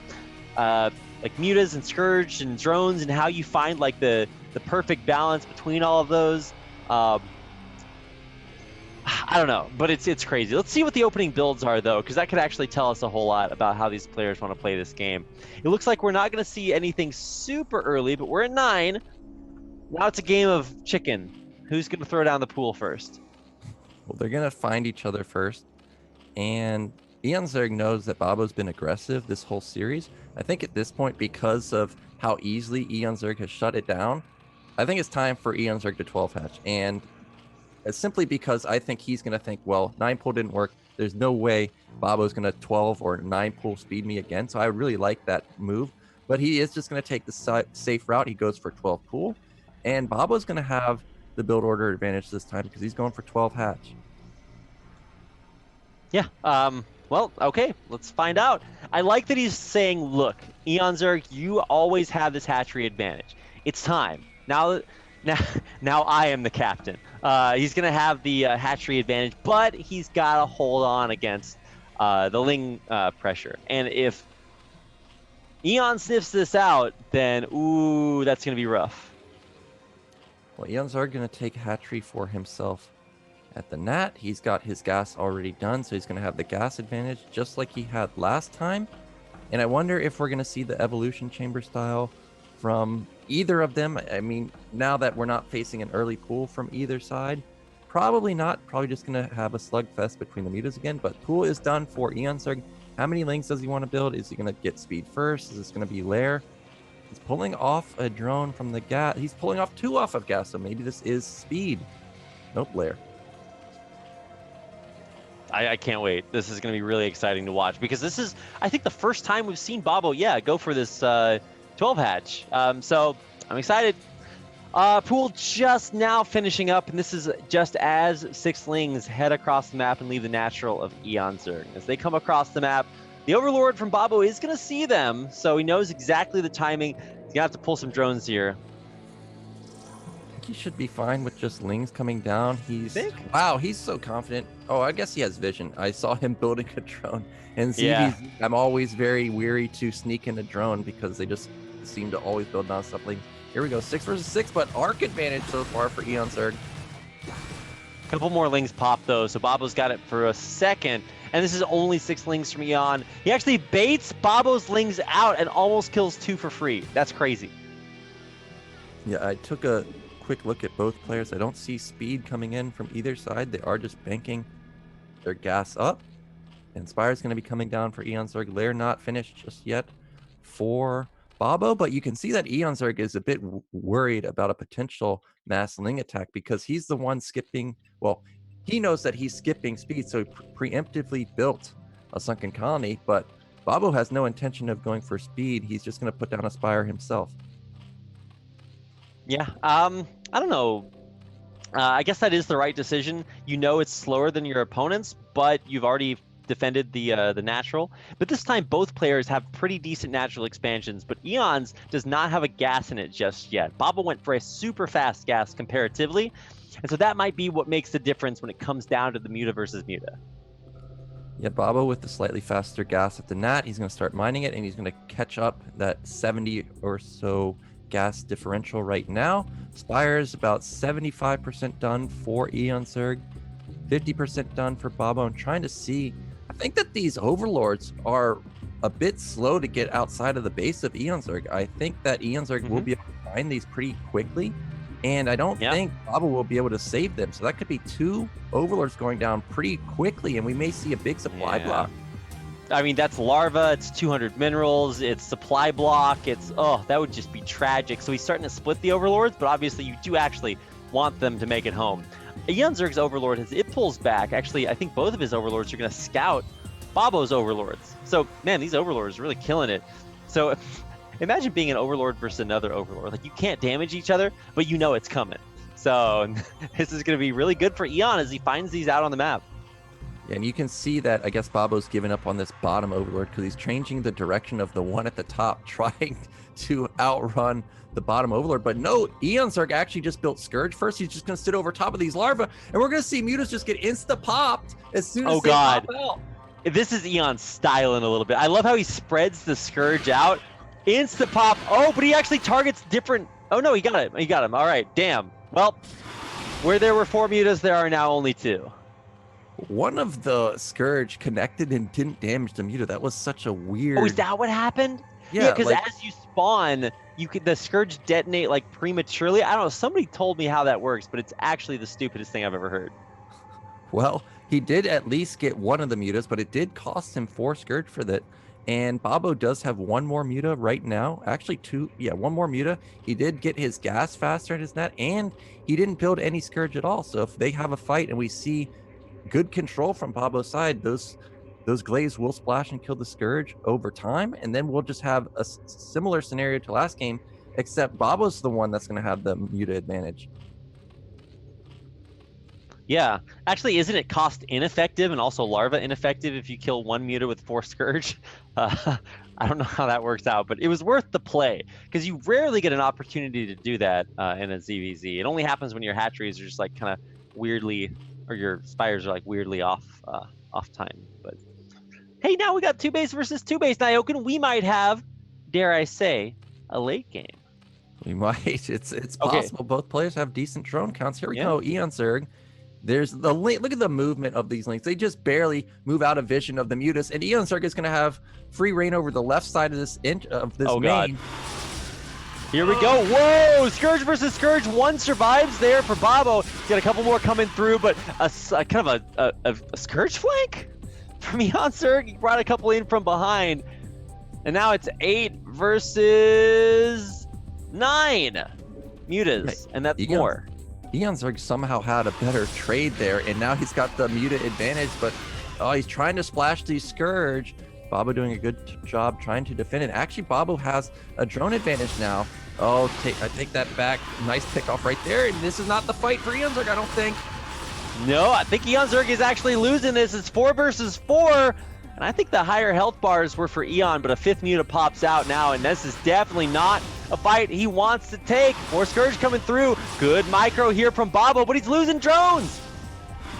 mutas and Scourge and drones, and how you find like the perfect balance between all of those. I don't know, but it's crazy. Let's see what the opening builds are, though, because that could actually tell us a whole lot about how these players want to play this game. It looks like we're not going to see anything super early, but we're at 9. Now it's a game of chicken. Who's going to throw down the pool first? Well, they're going to find each other first, and eOnzErG knows that Babo's been aggressive this whole series. I think at this point, because of how easily eOnzErG has shut it down, I think it's time for eOnzErG to 12 hatch, and simply because I think he's going to think, well, 9 pool didn't work. There's no way Babo's going to 12 or 9 pool speed me again. So I really like that move. But he is just going to take the safe route. He goes for 12 pool. And Babo's going to have the build order advantage this time because he's going for 12 hatch. Yeah. Well, okay. Let's find out. I like that he's saying, look, eOnzErG, you always have this hatchery advantage. It's time. Now I am the captain. He's going to have the hatchery advantage, but he's got to hold on against the Ling pressure. And if Eon sniffs this out, then, ooh, that's going to be rough. Well, eOnzErG going to take hatchery for himself at the Nat. He's got his gas already done, so he's going to have the gas advantage just like he had last time. And I wonder if we're going to see the evolution chamber style from either of them. I mean, now that we're not facing an early pool from either side, probably not. Probably just going to have a slugfest between the mutas again. But pool is done for eOnzErG. How many lings does he want to build? Is he going to get speed first? Is this going to be lair? He's pulling off a drone from the gas. He's pulling off 2 off of gas, so maybe this is speed. Nope, lair. I can't wait. This is going to be really exciting to watch, because this is, I think, the first time we've seen Babo, go for this 12 hatch. So I'm excited. Pool just now finishing up, and this is just as 6 lings head across the map and leave the natural of eOnzErG. As they come across the map, the Overlord from Babo is going to see them, so he knows exactly the timing. He's going to have to pull some drones here. he should be fine with just Lings coming down. Wow, he's so confident. Oh, I guess he has vision. I saw him building a drone. And ZVZ, I'm always very weary to sneak in a drone because they just seem to always build non-stop Lings. Here we go, 6 versus 6, but arc advantage so far for eOnzErG. A couple more Lings pop though, so Babo's got it for a second. And this is only 6 Lings from Eon. He actually baits Babo's Lings out and almost kills 2 for free. That's crazy. Yeah, I took a quick look at both players. I don't see speed coming in from either side. They are just banking their gas up. And Spire's going to be coming down for eOnzErG. Lair not finished just yet for Babo, but you can see that eOnzErG is a bit worried about a potential mass Ling attack because he's the one skipping. Well, he knows that he's skipping speed, so he preemptively built a sunken colony, but Babo has no intention of going for speed. He's just going to put down a Spire himself. Yeah, I don't know. I guess that is the right decision. You know it's slower than your opponents, but you've already defended the natural. But this time, both players have pretty decent natural expansions, but Eon's does not have a gas in it just yet. Babo went for a super fast gas comparatively, and so that might be what makes the difference when it comes down to the Muta versus Muta. Yeah, Babo with the slightly faster gas at the Nat. He's going to start mining it, and he's going to catch up that 70 or so gas differential right now. Spire's about 75% done for eOnzErG, 50% done for Babo. I'm trying to see. I think that these overlords are a bit slow to get outside of the base of eOnzErG. I think that eOnzErG will be able to find these pretty quickly, and I don't think Babo will be able to save them. So that could be 2 overlords going down pretty quickly, and we may see a big supply block. I mean, that's larva, it's 200 minerals, it's supply block, it's, that would just be tragic. So he's starting to split the overlords, but obviously you do actually want them to make it home. eOnzErG's overlord, as it pulls back, actually, I think both of his overlords are going to scout Babo's overlords. So, man, these overlords are really killing it. So imagine being an overlord versus another overlord. Like, you can't damage each other, but you know it's coming. So this is going to be really good for Eon as he finds these out on the map. Yeah, and you can see that, I guess, Babo's given up on this bottom overlord because he's changing the direction of the one at the top, trying to outrun the bottom overlord. But no, eOnzErG actually just built Scourge first. He's just going to sit over top of these larvae, and we're going to see Mutas just get insta-popped as soon as they pop out. This is Eon styling a little bit. I love how he spreads the Scourge out. Insta-pop. Oh, but he actually targets different... Oh, no, he got it. He got him. All right, damn. Well, where there were 4 Mutas, there are now only 2. One of the Scourge connected and didn't damage the Muta. That was such a weird... Oh, is that what happened? Yeah, because as you spawn, the Scourge detonate like prematurely. I don't know. Somebody told me how that works, but it's actually the stupidest thing I've ever heard. Well, he did at least get one of the Mutas, but it did cost him 4 Scourge for that. And Babo does have 1 more Muta right now. Actually, 2. Yeah, 1 more Muta. He did get his gas faster in his net, and he didn't build any Scourge at all. So if they have a fight and we see good control from Babo's side, those glaives will splash and kill the Scourge over time, and then we'll just have a similar scenario to last game, except Babo's the one that's going to have the Muta advantage. Yeah, actually, isn't it cost ineffective and also larva ineffective if you kill 1 Muta with 4 Scourge? I don't know how that works out, but it was worth the play because you rarely get an opportunity to do that in a ZVZ. It only happens when your hatcheries are just like kind of weirdly, or your Spires are like weirdly off time. But hey, now we got 2 base versus 2 base, Nyoken. We might have, dare I say, a late game. We might. It's possible. Both players have decent drone counts. Here we go. eOnzErG. There's the link. Look at the movement of these links. They just barely move out of vision of the Mutas, and eOnzErG is going to have free reign over the left side of this main. God. Here we go. Whoa! Scourge versus Scourge. 1 survives there for Babo. Got a couple more coming through, but a kind of a Scourge flank from eOnzErG. He brought a couple in from behind, and now it's 8 versus 9 Mutas, and that's more. eOnzErG somehow had a better trade there, and now he's got the Muta advantage, but he's trying to splash these Scourge. Babo doing a good job trying to defend it. Actually, Babo has a drone advantage now. I take that back. Nice pick off right there, and this is not the fight for eOnzErG, I don't think. No, I think eOnzErG is actually losing this. It's 4 versus 4. And I think the higher health bars were for Eon, but a 5th Muta pops out now, and this is definitely not a fight he wants to take. More Scourge coming through. Good micro here from Babo, but he's losing drones.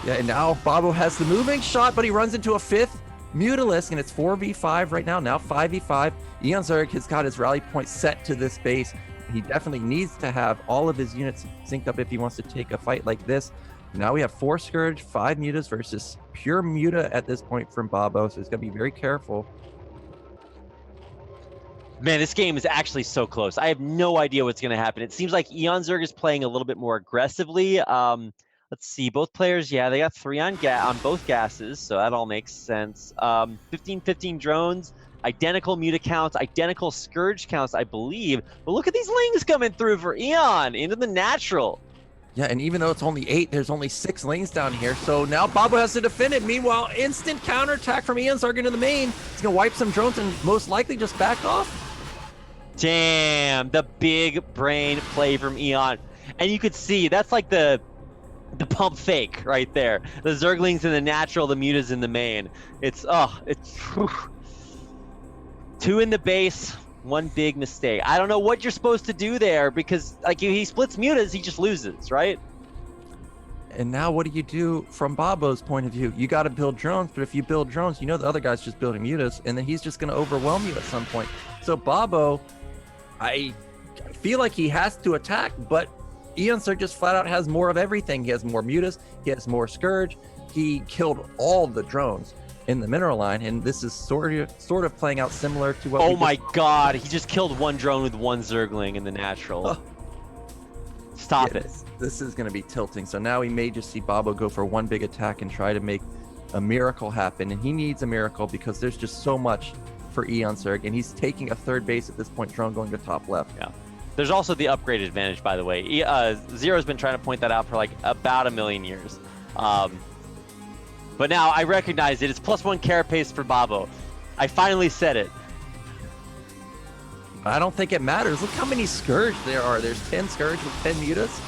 Yeah, and now Babo has the moving shot, but he runs into a 5th Mutalisk, and it's 4v5 right now 5v5. eOnzErG has got his rally point set to this base. He definitely needs to have all of his units synced up if he wants to take a fight like this. Now we have 4 Scourge, 5 Mutas versus pure Muta at this point from Babo, so he's going to be very careful. Man, this game is actually so close. I have no idea what's going to happen. It seems like eOnzErG is playing a little bit more aggressively. Let's see, both players, yeah, they got 3 on both gases, so that all makes sense. 15 drones, identical Muta counts, identical Scourge counts, I believe. But look at these Lings coming through for Eon into the natural. Yeah, and even though it's only 8, there's only 6 lanes down here. So now Babo has to defend it. Meanwhile, instant counterattack from eOnzErG into the main. He's going to wipe some drones and most likely just back off. Damn, the big brain play from Eon. And you could see, that's like the pump fake right there. The Zerglings in the natural, the Mutas in the main. It's whew. 2 in the base, 1 big mistake. I don't know what you're supposed to do there because like if he splits Mutas, he just loses, right? And now what do you do from Babo's point of view? You got to build drones, but if you build drones, you know the other guy's just building Mutas, and then he's just going to overwhelm you at some point. So Babo, I feel like he has to attack, but eOnzErG just flat out has more of everything. He has more Mutas, he has more Scourge, he killed all the drones in the mineral line, and this is sort of playing out similar to what. Oh my god, he just killed 1 drone with 1 Zergling in the natural. Oh. Stop it. This is going to be tilting. So now we may just see Babo go for 1 big attack and try to make a miracle happen, and he needs a miracle because there's just so much for eOnzErG, and he's taking a 3rd base at this point, drone going to top left. Yeah. There's also the upgrade advantage, by the way. Zero's been trying to point that out for like about a million years. But now I recognize it. It's +1 carapace for Babo. I finally said it. I don't think it matters. Look how many Scourge there are. There's 10 Scourge with 10 Mutas.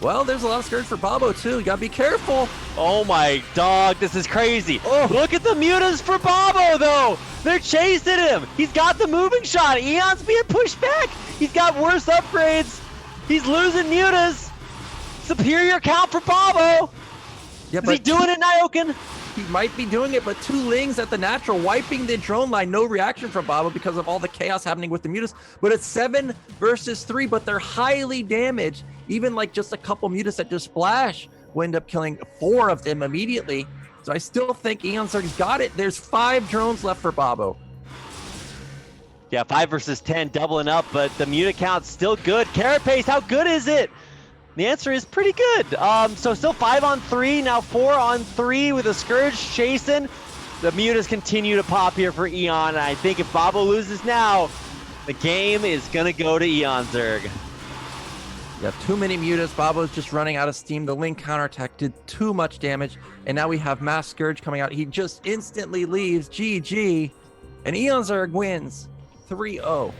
Well, there's a lot of Scourge for Babo too. You gotta be careful. Oh my dog, this is crazy. Oh, look at the Mutas for Babo though. They're chasing him. He's got the moving shot. Eon's being pushed back. He's got worse upgrades. He's losing Mutas. Superior count for Babo. Yeah, is he doing it, Nyoken? He might be doing it, but 2 Lings at the natural, wiping the drone line. No reaction from Babo because of all the chaos happening with the Mutas. But it's 7 versus 3, but they're highly damaged. Even like just a couple Mutas that just splash will end up killing 4 of them immediately. So I still think eOnzErG's got it. There's 5 drones left for Babo. Yeah, 5 versus 10, doubling up, but the Muta count's still good. Carapace, how good is it? The answer is pretty good. So still 5 on 3, now 4 on 3 with a Scourge chasing. The Mutas continue to pop here for Eon, and I think if Babo loses now, the game is gonna go to eOnzErG. You have too many Mutas. Babo's just running out of steam. The Ling counterattack did too much damage, and now we have Mass Scourge coming out. He just instantly leaves. GG, and eOnzErG wins 3-0.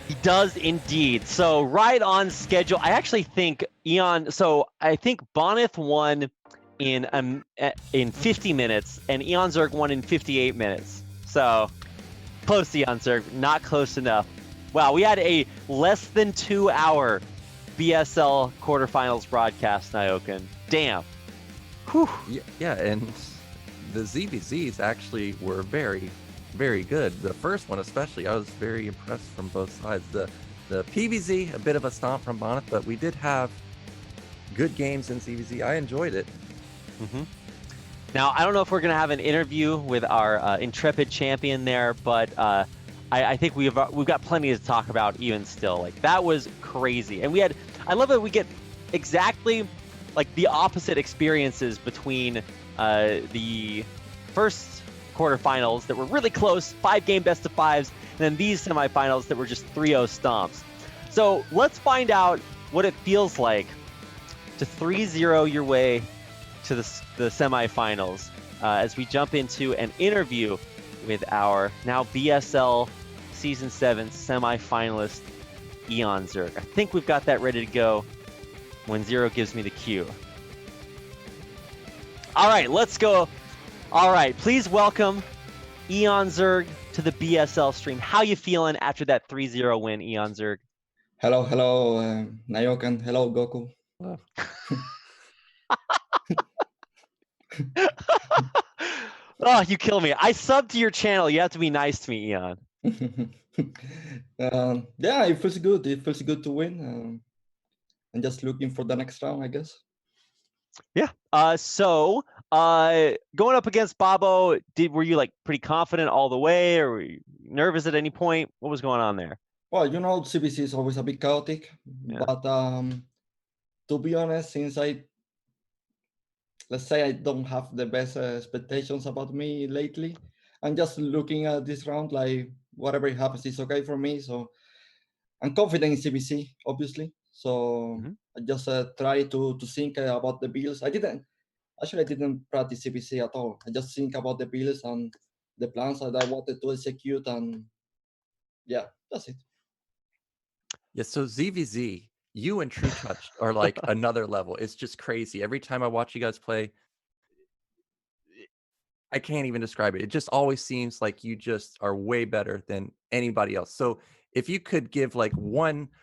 He does indeed. So right on schedule. I actually think I think Bonith won in 50 minutes and eOnzErG won in 58 minutes. So close to eOnzErG, not close enough. Wow, we had a less than 2-hour BSL quarterfinals broadcast, Nyoken. Damn. Whew. Yeah, and the ZVZs actually were very, very good. The first one especially, I was very impressed from both sides. The PVZ, a bit of a stomp from Bonnet, but we did have good games in ZVZ. I enjoyed it. Mm-hmm. Now, I don't know if we're going to have an interview with our intrepid champion there, but I think we've got plenty to talk about even still. Like, that was crazy. And I love that we get exactly like the opposite experiences between the first quarterfinals that were really close, 5-game best of 5s, and then these semifinals that were just 3-0 stomps. So let's find out what it feels like to 3-0 your way to the semifinals as we jump into an interview with our now BSL Season 7 semifinalist, eOnzErG. I think we've got that ready to go when Zero gives me the cue. All right, let's go All right, please welcome eOnzErG to the BSL stream. How you feeling after that 3-0 win, eOnzErG? Hello, Nayokan. Hello, Goku. Oh, you kill me. I subbed to your channel. You have to be nice to me, Eon. Yeah, it feels good. It feels good to win. I'm just looking for the next round, I guess. Yeah. So going up against Babo, were you like pretty confident all the way, or were you nervous at any point? What was going on there? Well, CBC is always a bit chaotic, Yeah. but to be honest, let's say I don't have the best expectations about me lately, I'm just looking at this round like whatever happens is okay for me. So I'm confident in CBC, obviously. So I just try to think about the builds. I didn't practice CBC at all. I just think about the builds and the plans that I wanted to execute, and yeah, that's it. Yeah, so ZVZ, you and True Touch are like another level. It's just crazy. Every time I watch you guys play, I can't even describe it. It just always seems like you just are way better than anybody else. So if you could give like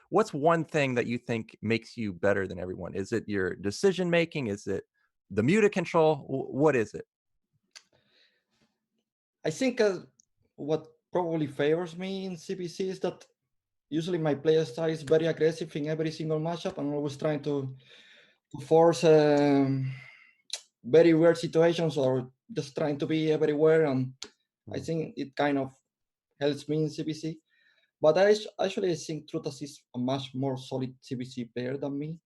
what's one thing that you think makes you better than everyone? Is it your decision making? Is it the muta control? What is it? I think what probably favors me in CBC is that usually my player style is very aggressive in every single matchup. I'm always trying to force very weird situations or just trying to be everywhere, and I think it kind of helps me in CBC. But actually I think Trutas is a much more solid CBC player than me.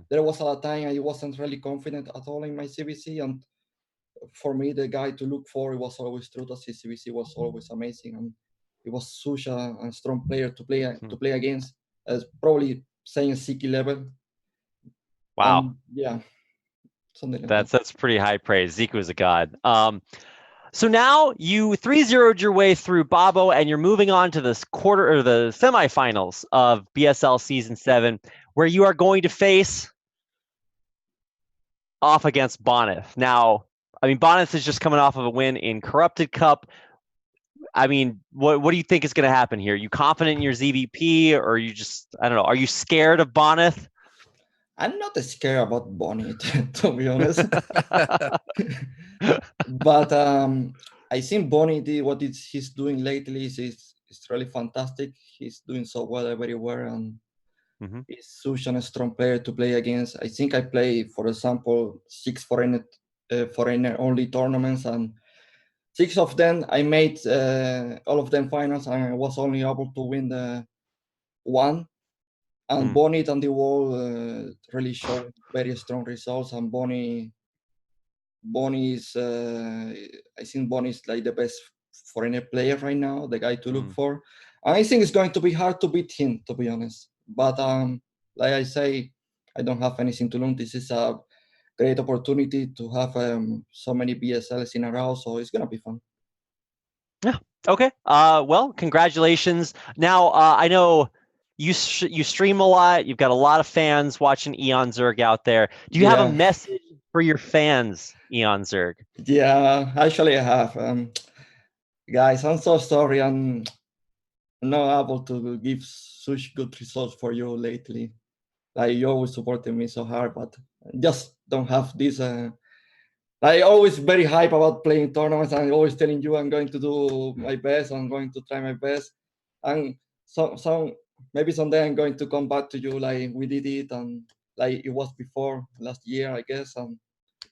There was a time I wasn't really confident at all in my CBC, and for me the guy to look for was always Trutas. His CBC was always amazing, and he was such a strong player to play against. As probably saying Siki level. Wow. Yeah. Something like that's pretty high praise. Zico is a god. So now you 3-0'd your way through Babo, and you're moving on to this quarter or the semifinals of BSL Season 7, where you are going to face off against Bonith. Now, I mean, Bonith is just coming off of a win in Corrupted Cup. I mean, what do you think is going to happen here? Are you confident in your ZVP, or are you just, I don't know, are you scared of Bonith? I'm not scared about Bonnie, to be honest. But I think Bonnie did what he's doing lately is really fantastic. He's doing so well everywhere, and he's such a strong player to play against. I think I play, for example, 6 foreigner only tournaments, and 6 of them I made all of them finals, and I was only able to win the one. And Bonnie and the wall really showed very strong results. And Bonnie is, I think Bonnie is like the best foreigner player right now, the guy to look for. And I think it's going to be hard to beat him, to be honest. But like I say, I don't have anything to lose. This is a great opportunity to have so many BSLs in a row, so it's gonna be fun. Yeah. Okay. Well, congratulations. Now, I know you stream a lot. You've got a lot of fans watching eOnzErG out there. Do you have a message for your fans, eOnzErG? Yeah, actually I have. Guys, I'm so sorry I'm not able to give such good results for you lately. Like, you always supported me so hard, but just don't have this. I always very hype about playing tournaments, and always telling you I'm going to do my best. I'm going to try my best, and some maybe someday I'm going to come back to you like we did it, and like it was before last year, I guess, and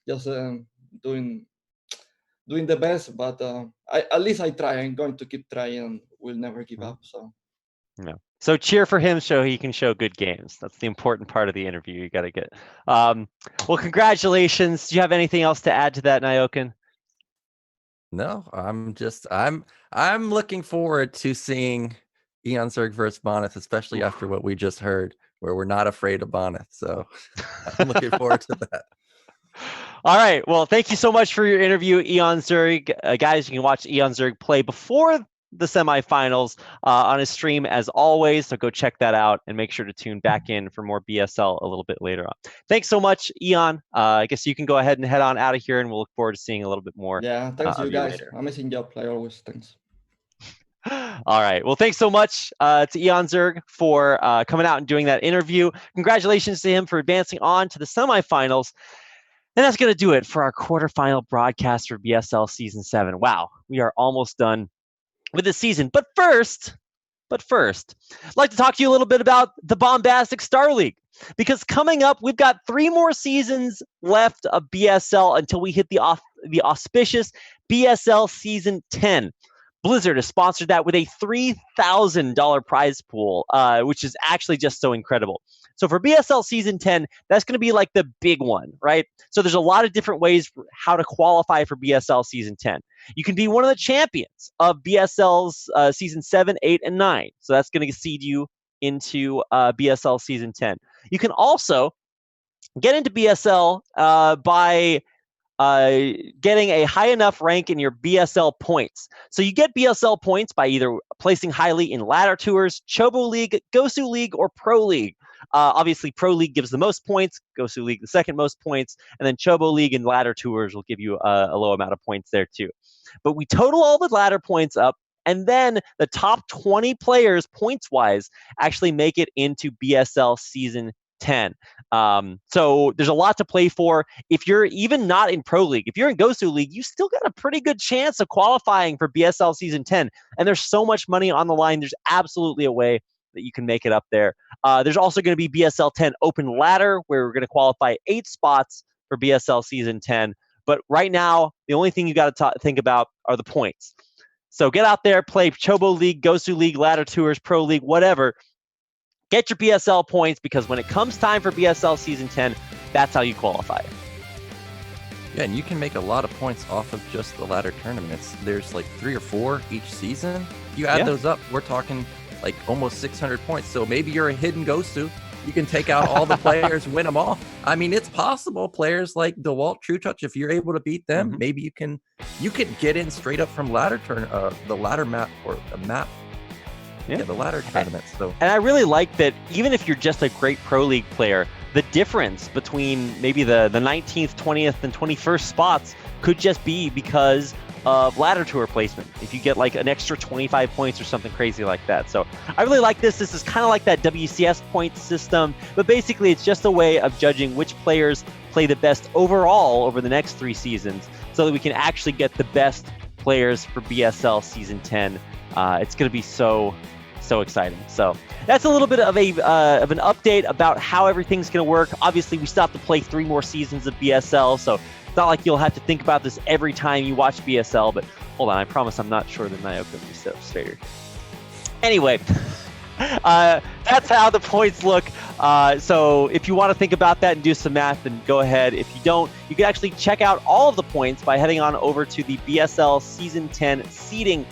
just doing the best. But at least I try. I'm going to keep trying, and will never give up. So. No. So cheer for him so he can show good games. That's the important part of the interview you got to get. Well, congratulations. Do you have anything else to add to that, Nyoken? No, I'm looking forward to seeing eOnzErG versus Bonith, especially after what we just heard, where we're not afraid of Bonith. So I'm looking forward to that. All right. Well, thank you so much for your interview, eOnzErG. Guys, you can watch eOnzErG play before the semifinals on his stream as always. So go check that out and make sure to tune back in for more BSL a little bit later on. Thanks so much, Eon. I guess you can go ahead and head on out of here, and we'll look forward to seeing a little bit more. Yeah, thanks you guys. Later. Amazing job, like always. Thanks. All right. Well, thanks so much to eOnzErG for coming out and doing that interview. Congratulations to him for advancing on to the semifinals. And that's going to do it for our quarterfinal broadcast for BSL Season 7. Wow, we are almost done with the season. But first, I'd like to talk to you a little bit about the bombastic Star League. Because coming up, we've got 3 more seasons left of BSL until we hit the auspicious BSL Season 10. Blizzard has sponsored that with a $3,000 prize pool, which is actually just so incredible. So for BSL Season 10, that's going to be like the big one, right? So there's a lot of different ways for how to qualify for BSL Season 10. You can be one of the champions of BSL's Season 7, 8, and 9. So that's going to seed you into BSL Season 10. You can also get into BSL by getting a high enough rank in your BSL points. So you get BSL points by either placing highly in ladder tours, Chobo League, Gosu League, or Pro League. Obviously, Pro League gives the most points, Gosu League the second most points, and then Chobo League and ladder tours will give you a low amount of points there too. But we total all the ladder points up, and then the top 20 players points-wise actually make it into BSL Season 10. So there's a lot to play for. If you're even not in Pro League, if you're in Gosu League, you still got a pretty good chance of qualifying for BSL Season 10. And there's so much money on the line. There's absolutely a way that you can make it up there. There's also going to be BSL 10 Open Ladder, where we're going to qualify 8 spots for BSL Season 10. But right now, the only thing you got to think about are the points. So get out there, play Chobo League, Gosu League, Ladder Tours, Pro League, whatever. Get your BSL points, because when it comes time for BSL Season 10, that's how you qualify. Yeah, and you can make a lot of points off of just the ladder tournaments. There's like 3 or 4 each season. You add those up, we're talking like almost 600 points. So maybe you're a hidden Gosu. You can take out all the players, win them all. I mean, it's possible. Players like DeWalt, True Touch, if you're able to beat them, maybe you can get in straight up from the ladder map or a map. Yeah, the ladder tournaments. So, and I really like that even if you're just a great Pro League player, the difference between maybe the 19th, 20th, and 21st spots could just be because of ladder tour placement. If you get like an extra 25 points or something crazy like that. So I really like this. This is kind of like that WCS point system, but basically it's just a way of judging which players play the best overall over the next 3 seasons so that we can actually get the best players for BSL Season 10. It's going to be so exciting. So that's a little bit of an update about how everything's going to work. Obviously, we still have to play 3 more seasons of BSL, so it's not like you'll have to think about this every time you watch BSL, but hold on, I promise I'm not sure the Nioka will be set up straighter. Anyway, that's how the points look. So if you want to think about that and do some math, then go ahead. If you don't, you can actually check out all of the points by heading on over to the BSL Season 10 seeding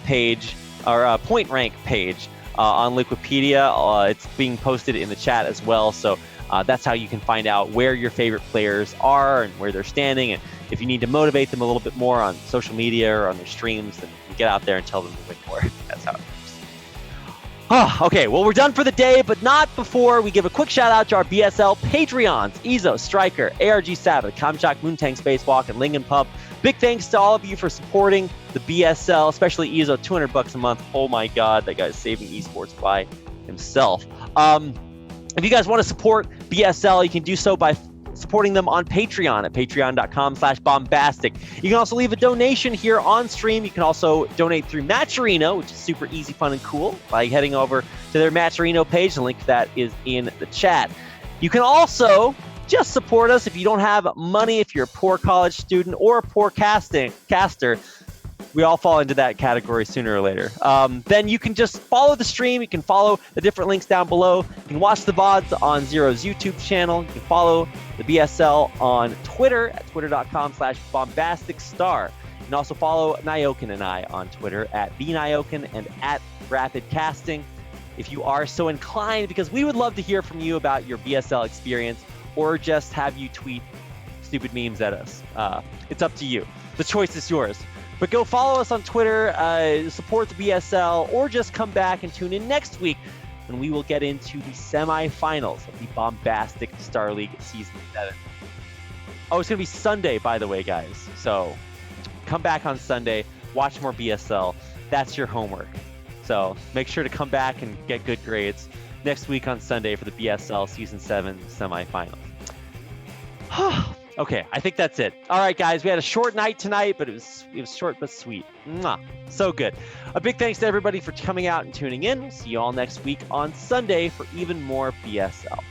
page, or point rank page on Wikipedia. It's being posted in the chat as well. So that's how you can find out where your favorite players are and where they're standing. And if you need to motivate them a little bit more on social media or on their streams, then you get out there and tell them to win more. That's how it works. Okay, well, we're done for the day, but not before we give a quick shout out to our BSL Patreons, Ezo, Striker, ARG Sabbath, Kamchak, Moontang, Spacewalk, and Lingen Pump. Big thanks to all of you for supporting the BSL, especially Ezo, $200 a month. Oh my God, that guy's saving esports by himself. If you guys want to support BSL, you can do so by supporting them on Patreon at patreon.com/bombastic. You can also leave a donation here on stream. You can also donate through Matcherino, which is super easy, fun, and cool, by heading over to their Matcherino page. The link to that is in the chat. You can also just support us if you don't have money, if you're a poor college student or a poor caster. We all fall into that category sooner or later. Then you can just follow the stream. You can follow the different links down below. You can watch the VODs on Zero's YouTube channel. You can follow the BSL on Twitter at twitter.com/bombasticstar. You can also follow Nyoken and I on Twitter at @thenyoken and at @rapidcasting if you are so inclined, because we would love to hear from you about your BSL experience, or just have you tweet stupid memes at us. It's up to you. The choice is yours. But go follow us on Twitter, support the BSL, or just come back and tune in next week when we will get into the semifinals of the bombastic Star League Season 7. Oh, it's going to be Sunday, by the way, guys. So come back on Sunday, watch more BSL. That's your homework. So make sure to come back and get good grades next week on Sunday for the BSL Season 7 semifinals. Okay, I think that's it. All right, guys, we had a short night tonight, but it was short but sweet. Mwah. So good. A big thanks to everybody for coming out and tuning in. We'll see you all next week on Sunday for even more BSL.